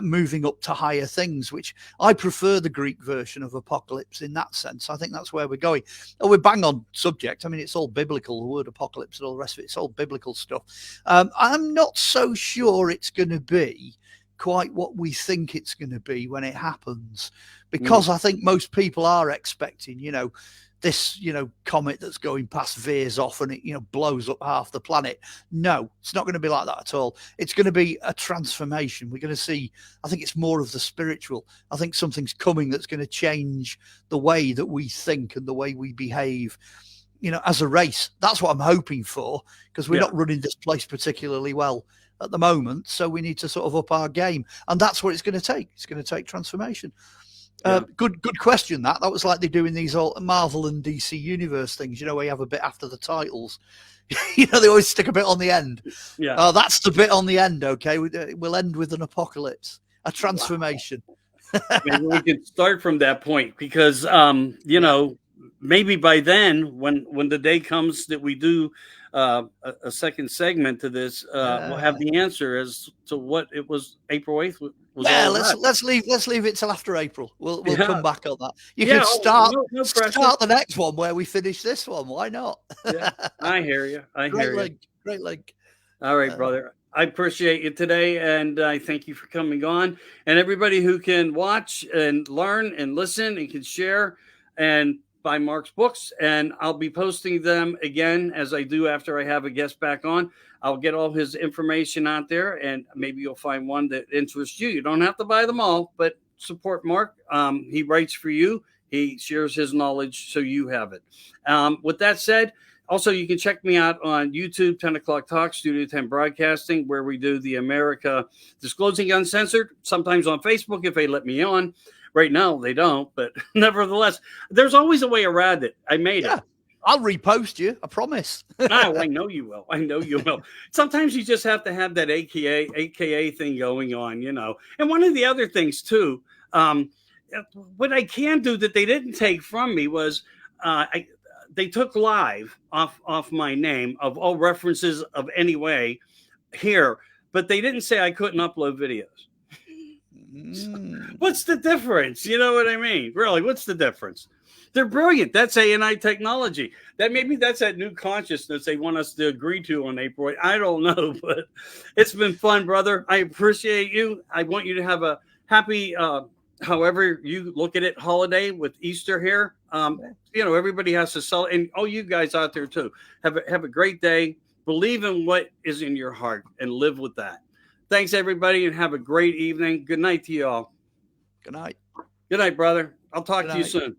moving up to higher things, which I prefer the Greek version of apocalypse in that sense. I think that's where we're going. Oh, we're bang on subject. I mean, it's all biblical, the word apocalypse and all the rest of it. It's all biblical stuff. I'm not so sure it's going to be quite what we think it's going to be when it happens, because I think most people are expecting, this, comet that's going past veers off and it, blows up half the planet. No, it's not going to be like that at all. It's going to be a transformation. We're going to see, I think it's more of the spiritual. I think something's coming that's going to change the way that we think and the way we behave, as a race. That's what I'm hoping for, because we're not running this place particularly well at the moment. So we need to sort of up our game. And that's what it's going to take. It's going to take transformation. Good question. That was like they do in these all Marvel and DC universe things, where you have a bit after the titles. They always stick a bit on the end. Yeah. Oh, that's the bit on the end. Okay. We'll end with an apocalypse, a transformation. Wow. Maybe we could start from that point, because, maybe by then, when the day comes that we do a second segment to this, we'll have the answer as to what it was April 8th was Yeah, all about. let's leave it till after April. We'll Yeah. come back on that. You Yeah, could start no pressure. start the next one where we finish this one. Why not? Yeah, I hear you. I hear you. Great link. All right, brother. I appreciate you today, and I thank you for coming on. And everybody who can watch and learn and listen and can share and buy Mark's books, and I'll be posting them again as I do after I have a guest back on. I'll get all his information out there, and maybe you'll find one that interests you. You don't have to buy them all, but support Mark. He writes for you. He shares his knowledge, so you have it. With that said, also, you can check me out on YouTube, 10 O'Clock Talk, Studio 10 Broadcasting, where we do the America Disclosing Uncensored, sometimes on Facebook if they let me on. Right now, they don't, but nevertheless, there's always a way around it. I made it. I'll repost you, I promise. Oh, I know you will. I know you will. Sometimes you just have to have that AKA thing going on, you know. And one of the other things, too, what I can do that they didn't take from me was they took live off my name of all references of any way here, but they didn't say I couldn't upload videos. What's the difference? You know what I mean? Really, what's the difference? They're brilliant. That's ANI technology. Maybe that's that new consciousness they want us to agree to on April 8th. I don't know, but it's been fun, brother. I appreciate you. I want you to have a happy, however you look at it, holiday with Easter here. You know, everybody has to sell, and all you guys out there too. Have a great day. Believe in what is in your heart and live with that. Thanks, everybody, and have a great evening. Good night to you all. Good night. Good night, brother. I'll talk to you soon.